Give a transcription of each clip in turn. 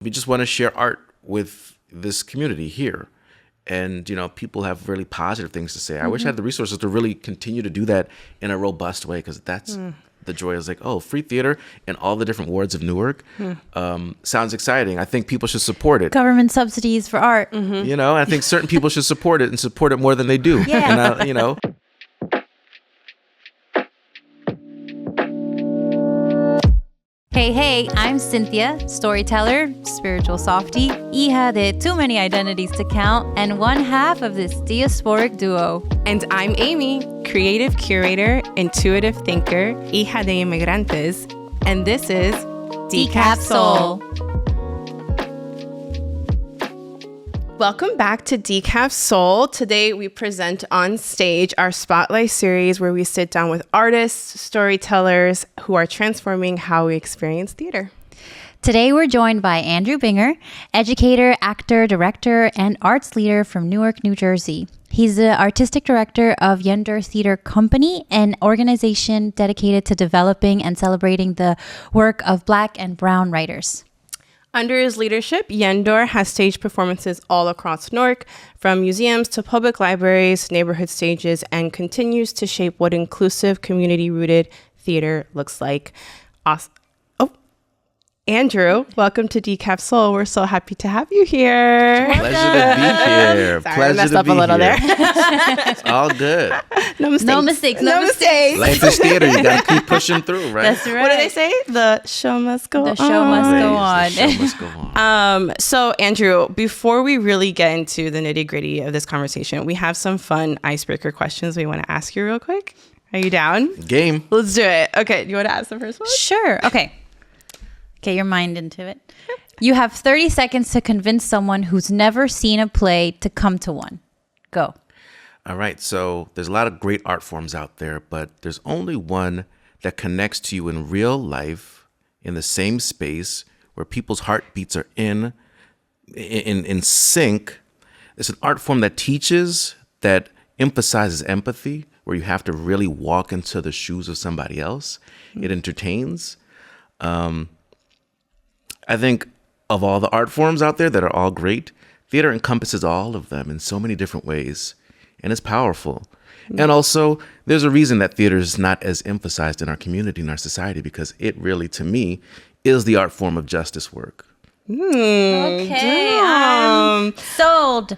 We just want to share art with this community here. And, people have really positive things to say. I wish I had the resources to really continue to do that in a robust way, because that's the joy is like, free theater in all the different wards of Newark. Sounds exciting. I think people should support it. Government subsidies for art. I think certain people should support it and support it more than they do. Yeah. And, Hey, I'm Cynthia, storyteller, spiritual softie, hija de too many identities to count, and one half of this diasporic duo. And I'm Amy, creative curator, intuitive thinker, hija de inmigrantes, and this is Decaf Soul. Welcome back to Decaf Soul. Today we present on stage our Spotlight series where we sit down with artists, storytellers who are transforming how we experience theater. Today we're joined by Andrew Binger, educator, actor, director, and arts leader from Newark, New Jersey. He's the artistic director of Yendor Theater Company, an organization dedicated to developing and celebrating the work of Black and Brown writers. Under his leadership, Yendor has staged performances all across Newark, from museums to public libraries, neighborhood stages, and continues to shape what inclusive, community-rooted theater looks like. Andrew, welcome to Decaf Soul. We're so happy to have you here. Pleasure to be here. Sorry, I messed up a little there. It's all good. No mistakes. No mistakes. Life is theater. You got to keep pushing through, right? That's right. What do they say? The show must go on. The show must go on. The show must go on. So, Andrew, before we really get into the nitty-gritty of this conversation, we have some fun icebreaker questions we want to ask you real quick. Are you down? Game. Let's do it. Okay, you want to ask the first one? Sure. Okay. Get your mind into it. You have 30 seconds to convince someone who's never seen a play to come to one. Go. All right. So there's a lot of great art forms out there, but there's only one that connects to you in real life, in the same space, where people's heartbeats are in sync. It's an art form that teaches, that emphasizes empathy, where you have to really walk into the shoes of somebody else. It entertains. I think of all the art forms out there that are all great, theater encompasses all of them in so many different ways, and it's powerful. And also, there's a reason that theater is not as emphasized in our community, in our society, because it really, to me, is the art form of justice work. Okay, I'm sold.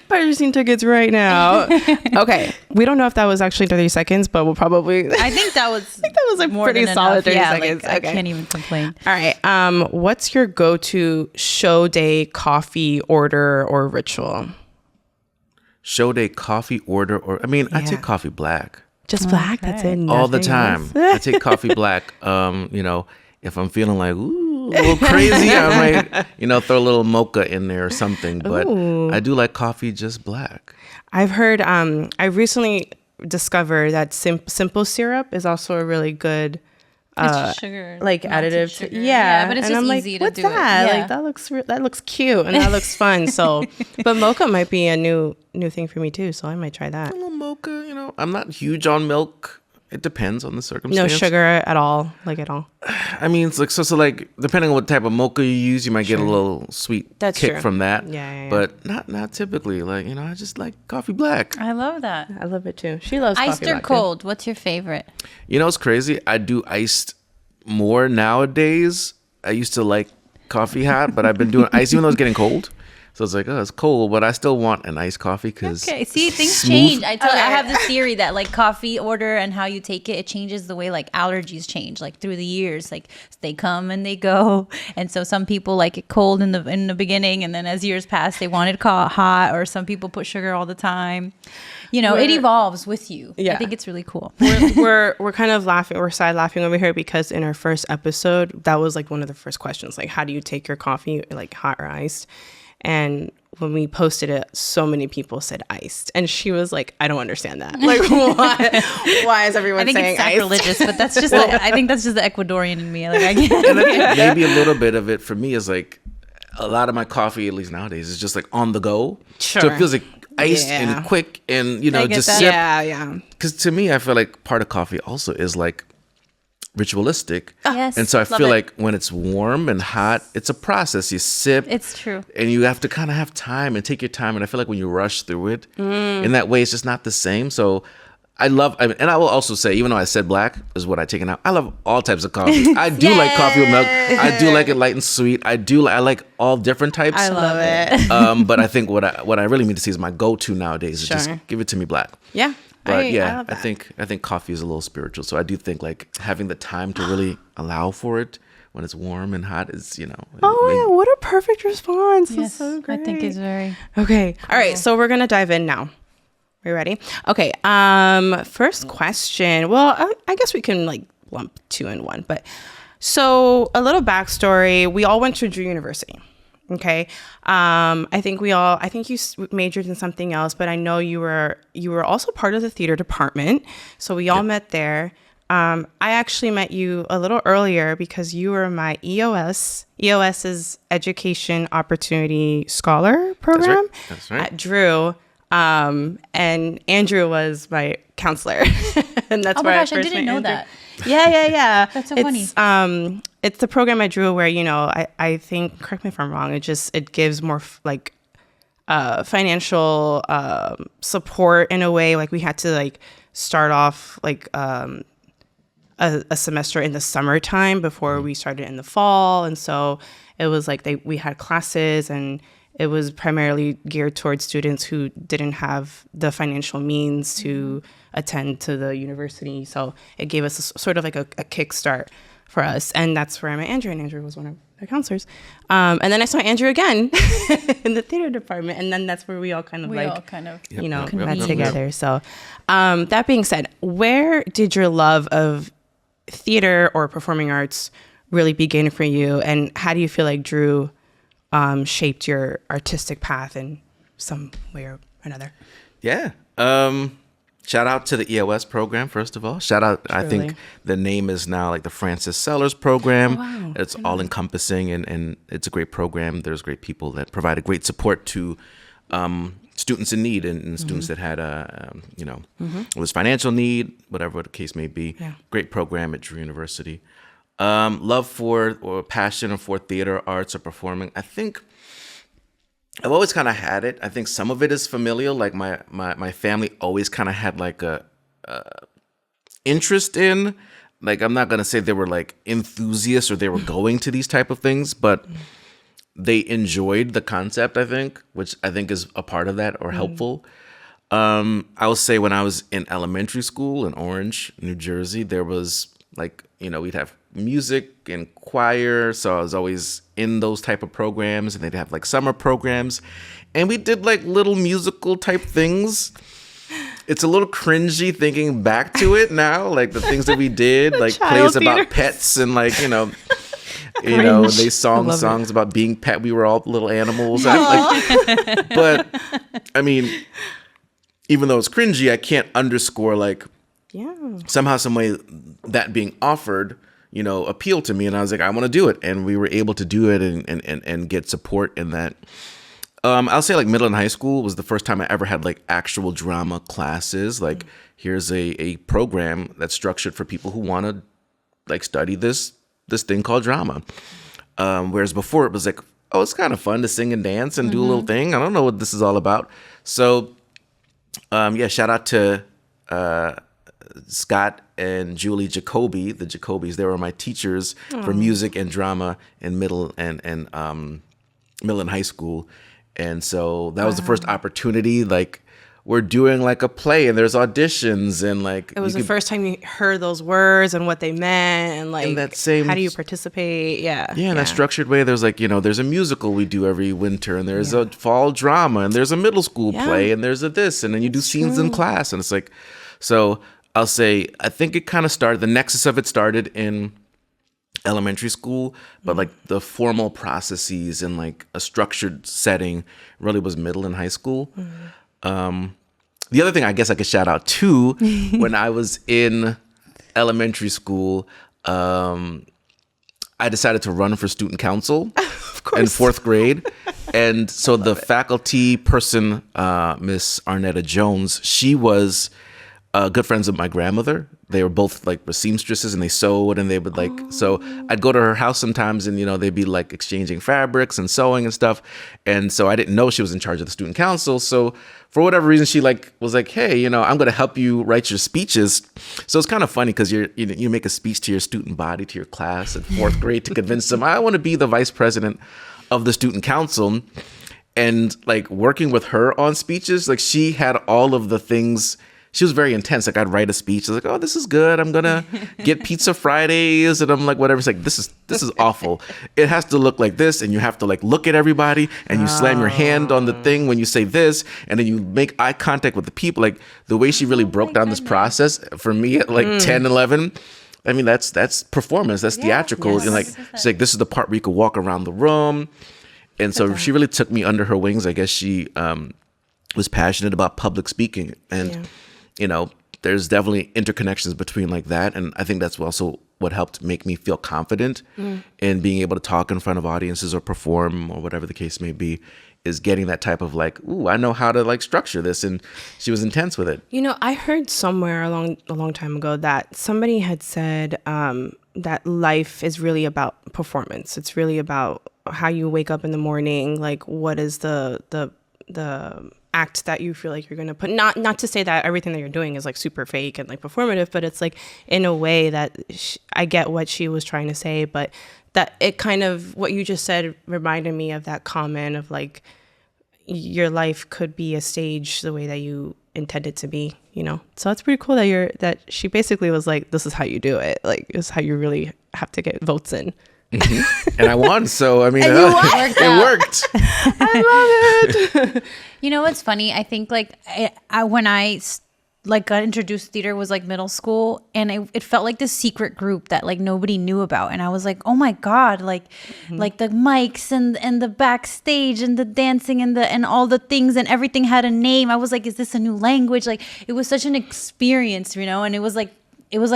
Purchasing tickets right now. Okay, we don't know if that was actually 30 seconds, but we'll probably. I think that was. A more pretty than solid enough. 30 Yeah, seconds. Like, okay. I can't even complain. All right. What's your go-to show day coffee order or ritual? Show day coffee order, I take coffee black. Just black. That's it. All the nothing time. else? I take coffee black. If I'm feeling like, a little crazy, I might, throw a little mocha in there or something. But I do like coffee just black. I've heard, I recently discovered that simple syrup is also a really good It's sugar, like additive sugar. to, yeah. But it's and just I'm easy like, to what's do that? it. Yeah. Like that looks cute and that looks fun. So, but mocha might be a new thing for me too. So I might try that. A little mocha, I'm not huge on milk. It depends on the No circumstance. sugar at all, like at all. I mean, it's like so like depending on what type of mocha you use, you might get a little sweet That's kick true. from that. Yeah. But not typically. Like, I just like coffee black. I love that. I love it too. She loves Iced coffee or black, too. cold? What's your favorite? It's crazy. I do iced more nowadays. I used to like coffee hot, but I've been doing ice even though it's getting cold. So it's like, it's cold, but I still want an iced coffee because Okay, see, things smooth. change. I have this theory that like coffee order and how you take it changes the way like allergies change, like through the years. Like they come and they go, and so some people like it cold in the beginning, and then as years pass, they want it hot. Or some people put sugar all the time. It evolves with you. Yeah. I think it's really cool. we're kind of laughing. We're side laughing over here because in our first episode, that was like one of the first questions, like how do you take your coffee, like hot or iced? And when we posted it, so many people said iced. And she was like, I don't understand that. Like, why is everyone saying it's sacrilegious, iced? but that's just I think that's just the Ecuadorian in me. Like I get And maybe a little bit of it for me is like a lot of my coffee, at least nowadays, is just like on the go. Sure. So it feels like iced Yeah. and quick and, I get just that. sip. Yeah. Because to me, I feel like part of coffee also is like ritualistic. Yes, And so I love feel it. like when it's warm and hot, it's a process. You sip. It's true. And you have to kind of have time and take your time. And I feel like when you rush through it, in that way, it's just not the same. So and I will also say, even though I said black is what I take it out, I love all types of coffee. I do like coffee with milk. I do like it light and sweet. I like all different types. I love it. But I think what I really mean to say is my go-to nowadays is just Sure. give it to me black. Yeah. But I yeah, love I that. think coffee is a little spiritual. So I do think like having the time to really allow for it when it's warm and hot is, Oh, yeah. What a perfect response. That's Yes, so great. I think it's very. Okay. All right. So we're going to dive in now. Are you ready? Okay. First question. Well, I guess we can like lump two in one, but so a little backstory. We all went to Drew University. Okay. I think you majored in something else, but I know you were also part of the theater department. So we all met there. I actually met you a little earlier because you were my EOS. EOS is Education Opportunity Scholar Program. That's right. At Drew. And Andrew was my counselor. And that's Oh where my gosh, I first didn't met know Andrew. that. Yeah. That's so it's, funny. It's the program I drew where, I think, correct me if I'm wrong, it gives more financial support in a way. Like we had to like start off like a semester in the summertime before we started in the fall. And so it was like we had classes, and it was primarily geared towards students who didn't have the financial means to attend to the university. So it gave us sort of like a kickstart for us. And that's where I met Andrew, and Andrew was one of the counselors. And then I saw Andrew again in the theater department. And then that's where we all kind of got convened. together. So that being said, where did your love of theater or performing arts really begin for you? And how do you feel like Drew shaped your artistic path in some way or another? Yeah. Shout out to the EOS program, first of all. Shout out, I think the name is now like the Francis Sellers program. Oh, wow. It's all encompassing, and it's a great program. There's great people that provided great support to students in need and students that had, it was financial need, whatever the case may be. Yeah. Great program at Drew University. Love for or passion for theater, arts, or performing. I think I've always kind of had it. I think some of it is familial. Like my family always kind of had like a interest in. Like I'm not gonna say they were like enthusiasts or they were going to these type of things, but they enjoyed the concept. I think, which I think is a part of that or helpful. I will say when I was in elementary school in Orange, New Jersey, there was like we'd have music and choir, so I was always in those type of programs, and they'd have like summer programs, and we did like little musical type things. It's a little cringy thinking back to it now, like the things that we did, like plays about theaters. pets and like they songs it. about being pet. We were all little animals. But I mean, even though it's cringy, I can't underscore like somehow, some way that being offered, appealed to me, and I was like, I want to do it, and we were able to do it and get support in that. I'll say like middle and high school was the first time I ever had like actual drama classes. Like here's a program that's structured for people who want to like study this thing called drama. Whereas before it was like, oh, it's kind of fun to sing and dance and do a little thing. I don't know what this is all about. So shout out to Scott and Julie Jacoby, the Jacobys. They were my teachers for music and drama in middle and high school. And so that was the first opportunity. Like we're doing like a play and there's auditions and like It was the first time you heard those words and what they meant and like that same, how do you participate? Yeah. Yeah, in that structured way. There's like, there's a musical we do every winter, and there's a fall drama, and there's a middle school play, and there's a this, and then you do scenes in class. And it's like, so I'll say, I think it kind of started, the nexus of it started in elementary school, but like the formal processes and like a structured setting really was middle and high school. The other thing I guess I could shout out too, when I was in elementary school, I decided to run for student council in fourth grade. And so the faculty person, Miss Arnetta Jones, she was good friends with my grandmother. they were both like seamstresses and they sewed and they would like, so I'd go to her house sometimes and, they'd be like exchanging fabrics and sewing and stuff. And so I didn't know she was in charge of the student council. So for whatever reason, she like was like, hey, I'm going to help you write your speeches. So it's kind of funny because you make a speech to your student body, to your class in fourth grade to convince them, I want to be the vice president of the student council. And like working with her on speeches, like she had all of the things. She was very intense. Like I'd write a speech. I was like, oh, this is good. I'm going to get pizza Fridays. And I'm like, whatever. It's like, this is awful. It has to look like this. And you have to like look at everybody and you slam your hand on the thing when you say this. And then you make eye contact with the people. Like the way she really broke down this process for me at like 10, 11. I mean, that's performance. That's theatrical. Yes. And like, she's like, this is the part where you could walk around the room. And so she really took me under her wings. I guess she was passionate about public speaking. And there's definitely interconnections between like that. And I think that's also what helped make me feel confident in being able to talk in front of audiences or perform or whatever the case may be, is getting that type of like, ooh, I know how to like structure this. And she was intense with it. I heard somewhere a long time ago that somebody had said that life is really about performance. It's really about how you wake up in the morning. Like, what is the act that you feel like you're going to put, not to say that everything that you're doing is like super fake and like performative, but it's like in a way that I get what she was trying to say, but that it kind of, what you just said reminded me of that comment of like, your life could be a stage the way that you intend it to be, so it's pretty cool that she basically was like, this is how you do it. Like, this is how you really have to get votes in. Mm-hmm. And I won, so I mean, it worked. I love it. What's funny? I think like when I got introduced to theater was like middle school, and it felt like this secret group that like nobody knew about, and I was like, oh my god, like like the mics and the backstage and the dancing and all the things and everything had a name. I was like, is this a new language? Like it was such an experience, and it was like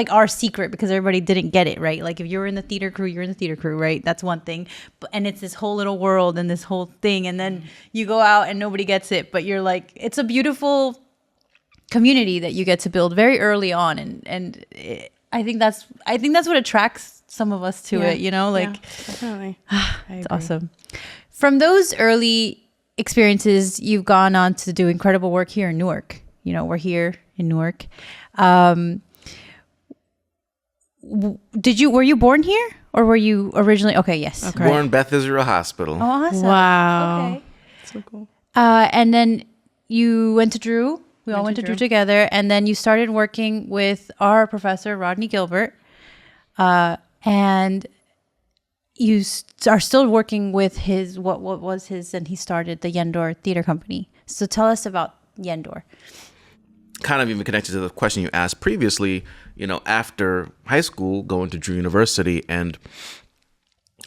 our secret because everybody didn't get it, right? Like if you were in the theater crew, you're in the theater crew, right? That's one thing. And it's this whole little world and this whole thing. And then you go out and nobody gets it, but you're like, it's a beautiful community that you get to build very early on. And I think that's what attracts some of us to it, like, definitely. It's awesome. From those early experiences, you've gone on to do incredible work here in Newark. We're here in Newark. Were you born here or were you originally? Okay. Yes. Okay. Born Beth Israel Hospital. Oh, awesome. Wow. Okay. So cool. And then you went to Drew. We all went to Drew together. And then you started working with our professor, Rodney Gilbert. And you are still working with his, what was his, and he started the Yendor Theater Company. So tell us about Yendor. Kind of even connected to the question you asked previously, after high school, going to Drew University, and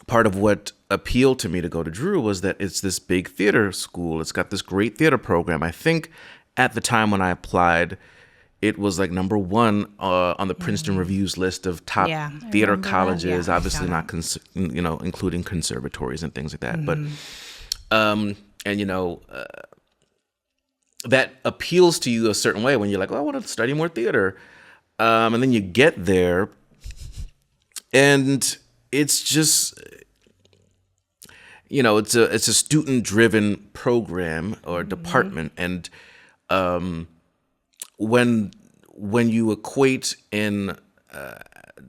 part of what appealed to me to go to Drew was that it's this big theater school. It's got this great theater program. I think at the time when I applied, it was like number one on the Princeton Review's list of top theater colleges, obviously not, including conservatories and things like that. But, that appeals to you a certain way when you're like, oh, I want to study more theater. And then you get there and it's just, it's a student-driven program or department. And when you equate in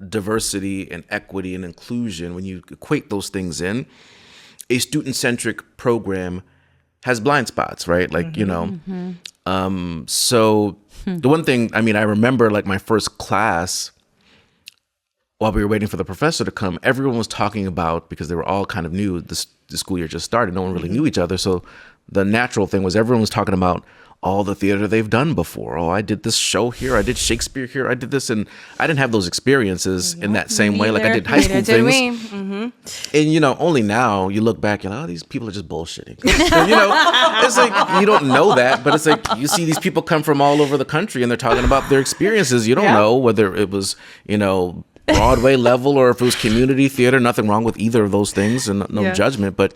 diversity and equity and inclusion, when you equate those things in, a student-centric program has blind spots, right? Like, so the one thing, I remember like my first class, while we were waiting for the professor to come, everyone was talking about, because they were all kind of new, the school year just started, no one really knew each other. So the natural thing was everyone was talking about all the theater they've done before. Oh, I did this show here. I did Shakespeare here. I did this. And I didn't have those experiences in that same way. Like I did high school things. And, only now you look back and, oh, these people are just bullshitting. And, it's like, you don't know that, but it's like, you see these people come from all over the country and they're talking about their experiences. You don't know whether it was, Broadway level or if it was community theater. Nothing wrong with either of those things and no judgment. But,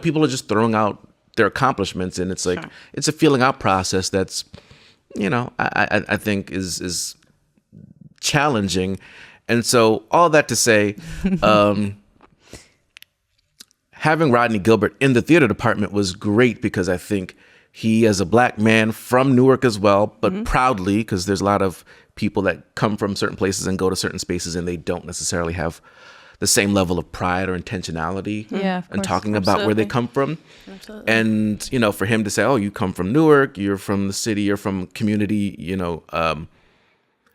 people are just throwing out their accomplishments, and it's like it's a feeling out process that's I think is challenging. And so all that to say, having Rodney Gilbert in the theater department was great because I think he, as a black man from Newark as well, but proudly, because there's a lot of people that come from certain places and go to certain spaces and they don't necessarily have the same level of pride or intentionality and talking about where they come from. Absolutely. And, you know, for him to say, oh, you come from Newark, you're from the city, you're from community, you know,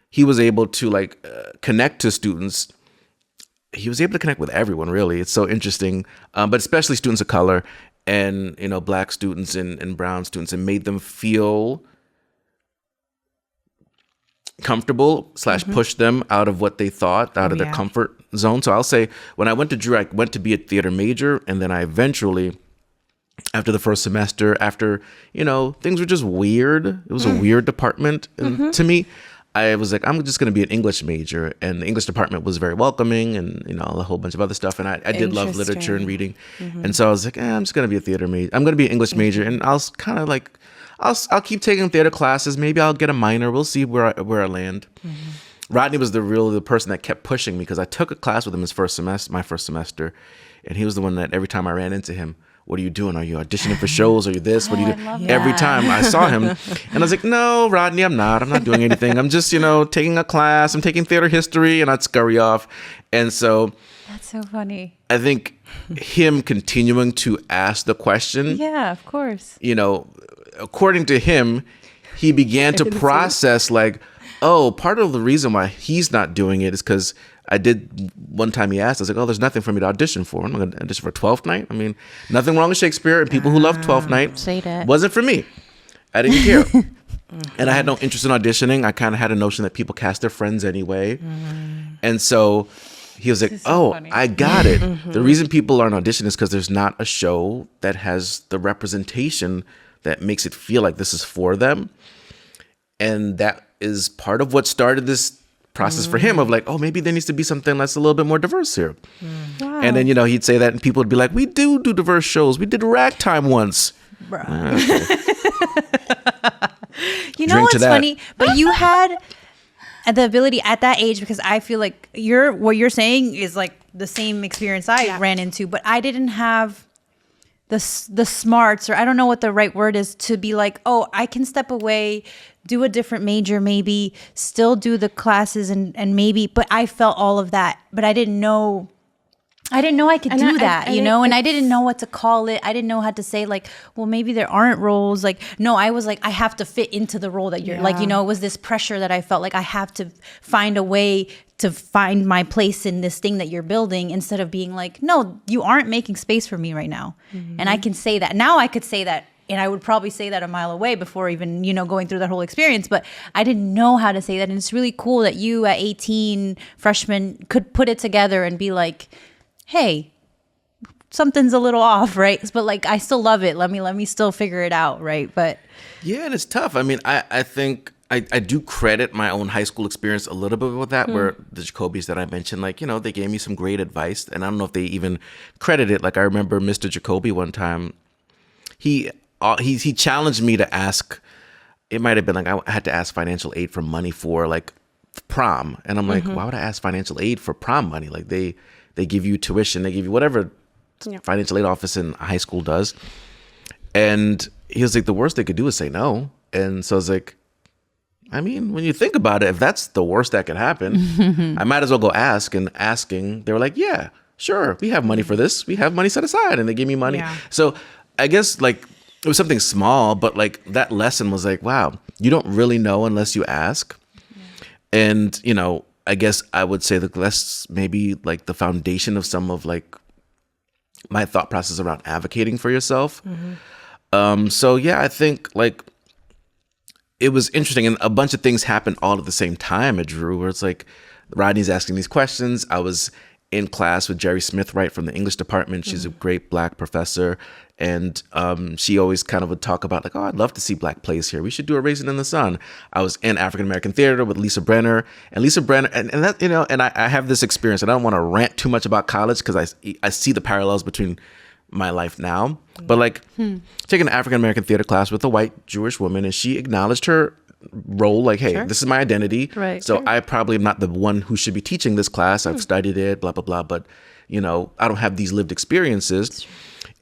he was able to like connect to students. He was able to connect with everyone, really. It's so interesting, but especially students of color and, you know, black students and brown students, and made them feel comfortable / push them out of what they thought, out of their comfort zone. So I'll say when I went to Drew, I went to be a theater major, and then I eventually, after the first semester, after, you know, things were just weird. It was a weird department to me. I was like, I'm just going to be an English major. And the English department was very welcoming and, you know, a whole bunch of other stuff. And I did love literature and reading. And so I was like, I'm just going to be a theater major. I'm going to be an English major. And I'll kind of like, I'll keep taking theater classes. Maybe I'll get a minor. We'll see where I land. Rodney was the person that kept pushing me, because I took a class with him my first semester. And he was the one that every time I ran into him, what are you doing? Are you auditioning for shows? Are you this? What are you doing? Every time I saw him. And I was like, no, Rodney, I'm not doing anything. I'm just, you know, taking a class. I'm taking theater history, and I'd scurry off. And so that's so funny. I think him continuing to ask the question. Yeah, of course. You know, according to him, he began to process like, oh, part of the reason why he's not doing it is because I did, one time he asked, I was like, oh, there's nothing for me to audition for. I'm going to audition for Twelfth Night. I mean, nothing wrong with Shakespeare, and people who love Twelfth Night. Say that. Wasn't for me. I didn't care. And I had no interest in auditioning. I kind of had a notion that people cast their friends anyway. And so he was like, oh, funny. I got it. The reason people aren't auditioning is because there's not a show that has the representation that makes it feel like this is for them. And that is part of what started this process for him of like, oh, maybe there needs to be something that's a little bit more diverse here. Wow. And then, you know, he'd say that and people would be like, we do diverse shows. We did Ragtime once. Okay. You know what's funny? But you had the ability at that age, because I feel like what you're saying is like the same experience I ran into, but I didn't have the smarts, or I don't know what the right word is, to be like, oh, I can step away, do a different major, maybe still do the classes and maybe, but I felt all of that, but I didn't know I could do that, you know, and I didn't know what to call it. I didn't know how to say like, well, maybe there aren't roles. Like, no, I was like, I have to fit into the role that you're like, you know, it was this pressure that I felt like I have to find a way to find my place in this thing that you're building, instead of being like, no, you aren't making space for me right now. And I can say that. Now I could say that, and I would probably say that a mile away before even, you know, going through that whole experience. But I didn't know how to say that. And it's really cool that you at 18, freshman, could put it together and be like, hey, something's a little off, right? But like, I still love it. Let me still figure it out, right? But yeah, and it's tough. I mean, I think I do credit my own high school experience a little bit with that, where the Jacobys that I mentioned, like, you know, they gave me some great advice, and I don't know if they even credit it. Like, I remember Mr. Jacoby one time, he challenged me to ask. It might have been like I had to ask financial aid for money for like prom, and I'm like, why would I ask financial aid for prom money? Like they give you tuition, they give you whatever financial aid office in high school does. And he was like, the worst they could do is say no. And so I was like, I mean, when you think about it, if that's the worst that could happen, I might as well go ask. And asking, they were like, yeah, sure, we have money for this. We have money set aside. And they gave me money. Yeah. So I guess like it was something small, but like that lesson was like, wow, you don't really know unless you ask. Yeah. And, you know, I guess I would say that that's maybe like the foundation of some of like my thought process around advocating for yourself. So yeah, I think like it was interesting, and a bunch of things happened all at the same time at Drew, where it's like Rodney's asking these questions. I was in class with Jerry Smith, right, from the English department. She's a great Black professor. And she always kind of would talk about like, oh, I'd love to see Black plays here. We should do a Raisin in the Sun. I was in African American theater with Lisa Brenner, and that, you know, and I have this experience, and I don't want to rant too much about college because I see the parallels between my life now. But like taking an African American theater class with a white Jewish woman, and she acknowledged her role. Like, hey, this is my identity. Right. So I probably am not the one who should be teaching this class. I've studied it, blah, blah, blah. But, you know, I don't have these lived experiences.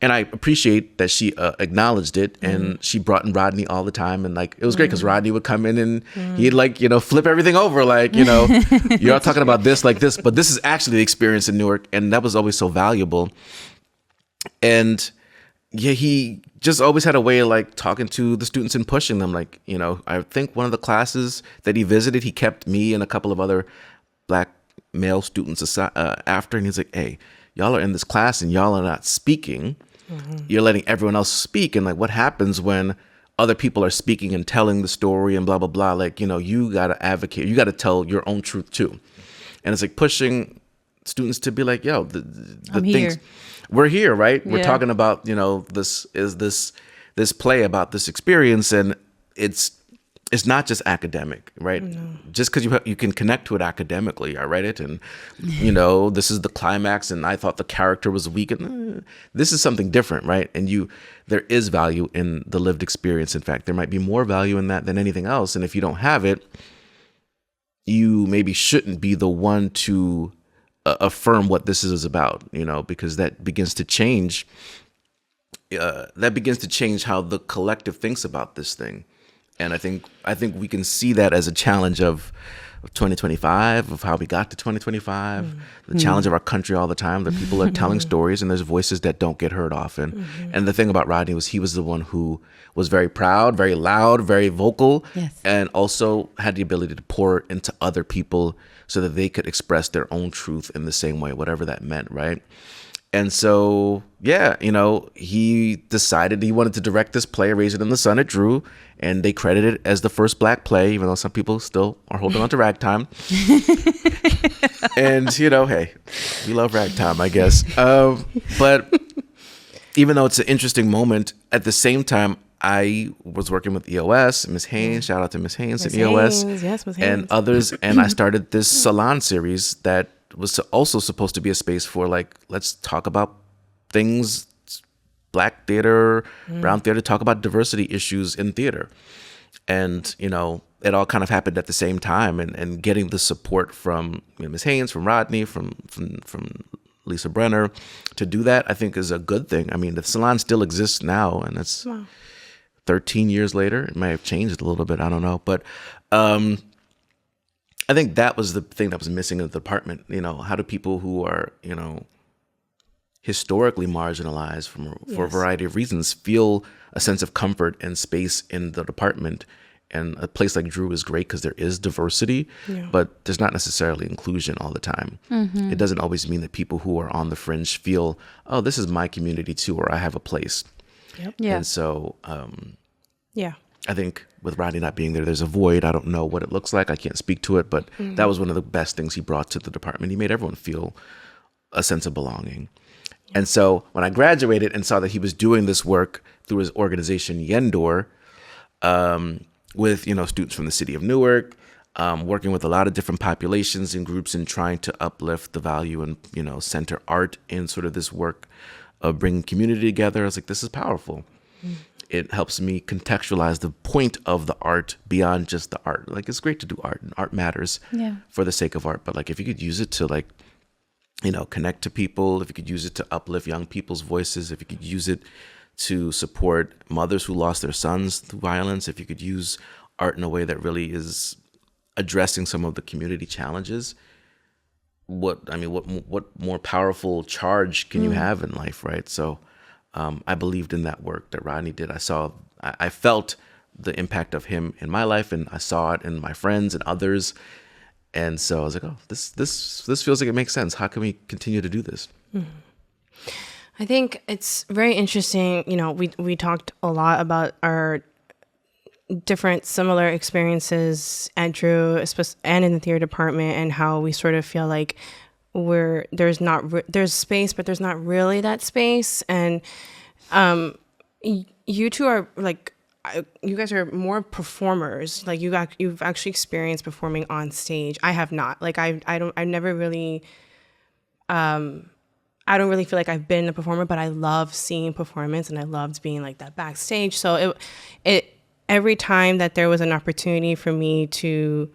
And I appreciate that she acknowledged it, and she brought in Rodney all the time. And like, it was great because Rodney would come in and he'd like, you know, flip everything over. Like, you know, you're all talking about this like this, but this is actually the experience in Newark. And that was always so valuable. And yeah, he just always had a way of like talking to the students and pushing them. Like, you know, I think one of the classes that he visited, he kept me and a couple of other Black male students aside, after, and he's like, hey, y'all are in this class and y'all are not speaking. You're letting everyone else speak. And like, what happens when other people are speaking and telling the story and blah, blah, blah. Like, you know, you got to advocate, you got to tell your own truth too. And it's like pushing students to be like, yo, the things, we're here, right? We're talking about, you know, this play about this experience, and it's not just academic, right? No. Just because you can connect to it academically. I read it, and you know, this is the climax, and I thought the character was weak, and this is something different, right? And there is value in the lived experience. In fact, there might be more value in that than anything else. And if you don't have it, you maybe shouldn't be the one to affirm what this is about, you know, because that begins to change. That begins to change how the collective thinks about this thing. And I think we can see that as a challenge of 2025, of how we got to 2025, the challenge of our country all the time, that people are telling stories and there's voices that don't get heard often. And the thing about Rodney was he was the one who was very proud, very loud, very vocal, and also had the ability to pour into other people so that they could express their own truth in the same way, whatever that meant, right? And so, yeah, you know, he decided he wanted to direct this play, Raise It in the Sun at Drew, and they credit it as the first Black play, even though some people still are holding on to Ragtime. And, you know, hey, we love Ragtime, I guess. But even though it's an interesting moment, at the same time, I was working with EOS, Ms. Haynes, shout out to Ms. Haynes at EOS, yes, Ms. Haynes, and others, and I started this salon series that was also supposed to be a space for like, let's talk about things, Black theater, brown theater, talk about diversity issues in theater. And, you know, it all kind of happened at the same time, and getting the support from Ms. Haynes, from Rodney, from Lisa Brenner to do that, I think is a good thing. I mean, the salon still exists now, and it's 13 years later. It may have changed a little bit, I don't know. But I think that was the thing that was missing in the department. You know, how do people who are, you know, historically marginalized for a variety of reasons feel a sense of comfort and space in the department? And a place like Drew is great because there is diversity, but there's not necessarily inclusion all the time. It doesn't always mean that people who are on the fringe feel, oh, this is my community too, or I have a place. And so, I think with Rodney not being there, there's a void. I don't know what it looks like. I can't speak to it, but that was one of the best things he brought to the department. He made everyone feel a sense of belonging. And so when I graduated and saw that he was doing this work through his organization, Yendor, with, you know, students from the city of Newark, working with a lot of different populations and groups and trying to uplift the value and, you know, center art in sort of this work of bringing community together. I was like, this is powerful. It helps me contextualize the point of the art beyond just the art. Like, it's great to do art, and art matters for the sake of art. But like, if you could use it to, like, you know, connect to people, if you could use it to uplift young people's voices, if you could use it to support mothers who lost their sons through violence, if you could use art in a way that really is addressing some of the community challenges, what more powerful charge can you have in life, right? So I believed in that work that Rodney did. I felt the impact of him in my life, and I saw it in my friends and others. And so I was like, oh, this feels like it makes sense. How can we continue to do this? I think it's very interesting. You know, we talked a lot about our different similar experiences at Drew and in the theater department, and how we sort of feel like there's space, but there's not really that space. And you two are like, you guys are more performers. Like, you've actually experienced performing on stage. I have not. Like, I never really, I don't really feel like I've been a performer, but I love seeing performance, and I loved being like that backstage. So every time that there was an opportunity for me to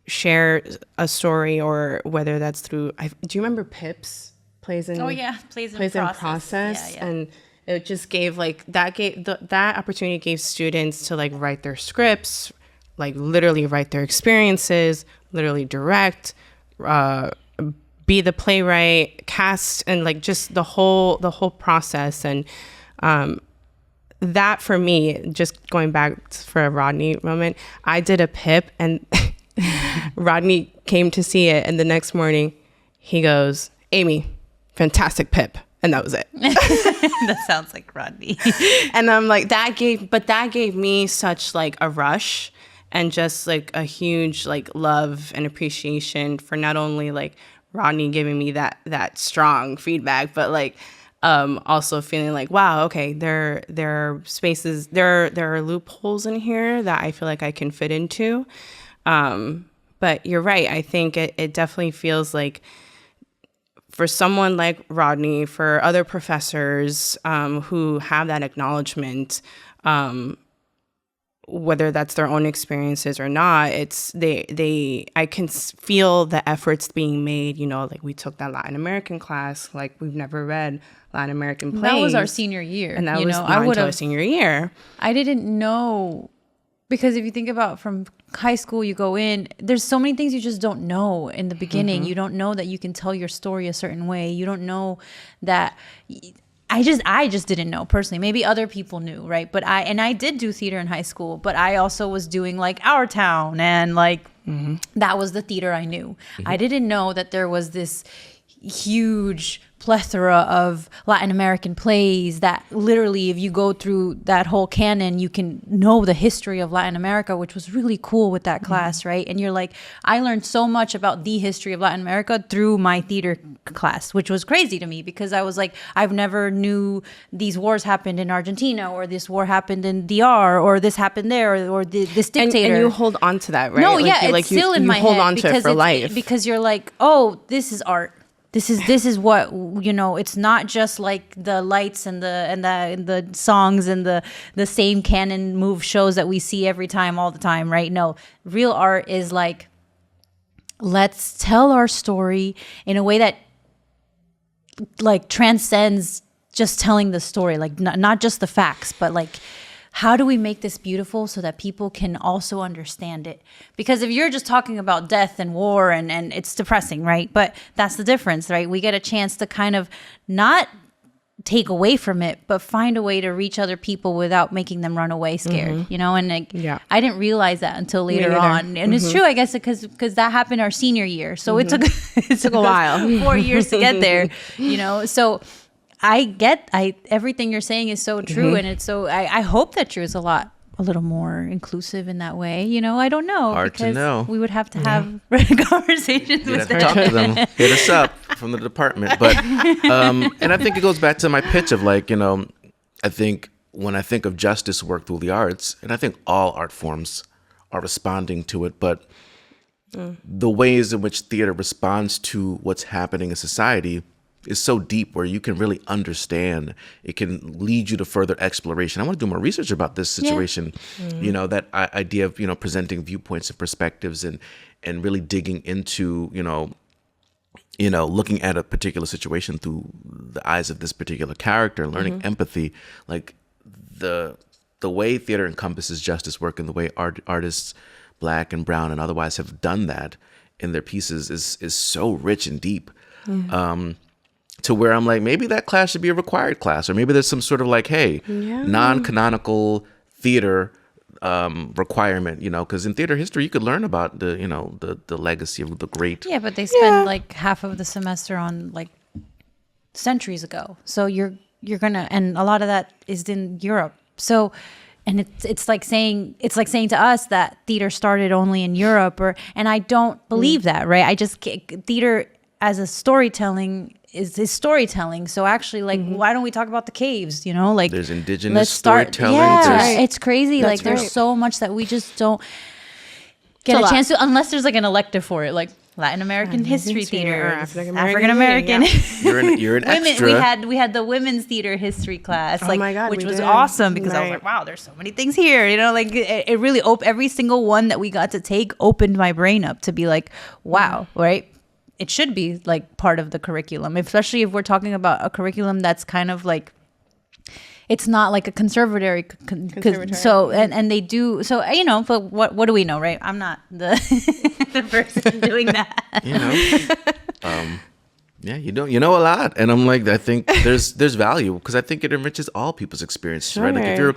share a story, or whether that's through, do you remember Pips? Plays in process. Yeah. And it just gave like that opportunity gave students to like write their scripts, like literally write their experiences, literally direct, be the playwright, cast, and like just the whole process. And that for me, just going back for a Rodney moment, I did a Pip, and Rodney came to see it, and the next morning he goes, "Amy, fantastic Pip." And that was it. That sounds like Rodney. And I'm like, that gave me such like a rush, and just like a huge like love and appreciation for not only like Rodney giving me that strong feedback, but like also feeling like, wow, okay, there are spaces, there are loopholes in here that I feel like I can fit into. But you're right. I think it definitely feels like, for someone like Rodney, for other professors who have that acknowledgement, whether that's their own experiences or not, it's I can feel the efforts being made. You know, like we took that Latin American class, like we've never read Latin American plays. That was our senior year, and that was not until our senior year. I didn't know, because if you think about from high school, you go in, there's so many things you just don't know in the beginning. You don't know that you can tell your story a certain way. You don't know that. I just didn't know personally. Maybe other people knew, right? But I did do theater in high school, but I also was doing like Our Town, and like that was the theater I knew. I didn't know that there was this huge plethora of Latin American plays that literally, if you go through that whole canon, you can know the history of Latin America, which was really cool with that class, right? And you're like, I learned so much about the history of Latin America through my theater class, which was crazy to me, because I was like, I've never knew these wars happened in Argentina, or this war happened in DR, or this happened there, or this dictator. And you hold on to that, right? No, like, yeah, it's still in my head. You hold on to it for life. Because you're like, oh, this is art. This is what, you know, it's not just like the lights and the songs and the same canon move shows that we see every time, all the time, right? No, real art is like, let's tell our story in a way that like transcends just telling the story, like not just the facts, but like, how do we make this beautiful so that people can also understand it? Because if you're just talking about death and war and it's depressing, right? But that's the difference, right? We get a chance to kind of not take away from it, but find a way to reach other people without making them run away scared, you know? And like, I didn't realize that until later on. And it's true, I guess, because that happened our senior year. So it took a while, 4 years to get there, you know? So everything you're saying is so true, and it's so. I hope that Drew is a little more inclusive in that way. You know, I don't know. Hard to know. We would have to have conversations with them. Talk to them. Hit us up from the department. But and I think it goes back to my pitch of like, you know, I think when I think of justice work through the arts, and I think all art forms are responding to it, but the ways in which theater responds to what's happening in society is so deep, where you can really understand. It can lead you to further exploration. I want to do more research about this situation. You know, that idea of, you know, presenting viewpoints and perspectives, and really digging into, you know, looking at a particular situation through the eyes of this particular character, learning empathy. Like the way theater encompasses justice work, and the way artists, Black and brown and otherwise, have done that in their pieces is so rich and deep. To where I'm like, maybe that class should be a required class, or maybe there's some sort of like, hey, non-canonical theater requirement, you know, because in theater history you could learn about the, you know, the legacy of the great. Yeah, but they spend like half of the semester on like centuries ago. So you're gonna, and a lot of that is in Europe. So, and it's like saying to us that theater started only in Europe, and I don't believe that, right? I just theater as a storytelling is storytelling. So actually, like, why don't we talk about the caves? You know, like, there's indigenous storytelling. Yeah, it's crazy. That's like, there's so much that we just don't get a chance to, unless there's like an elective for it. Like, Latin American history theater, African African American. You're an Women, extra. we had the women's theater history class, Oh my God, which we was did. awesome because I was Right. like, wow, there's so many things here. Like it really every single one that we got to take opened my brain up to be like, wow, right? It should be like part of the curriculum, especially if we're talking about a curriculum that's kind of like, it's not like a conservatory. So and they do so, but what do we know, right? I'm not the the person doing that. Yeah, you know a lot, and I'm like, I think there's value because I think it enriches all people's experiences, right? Like if you're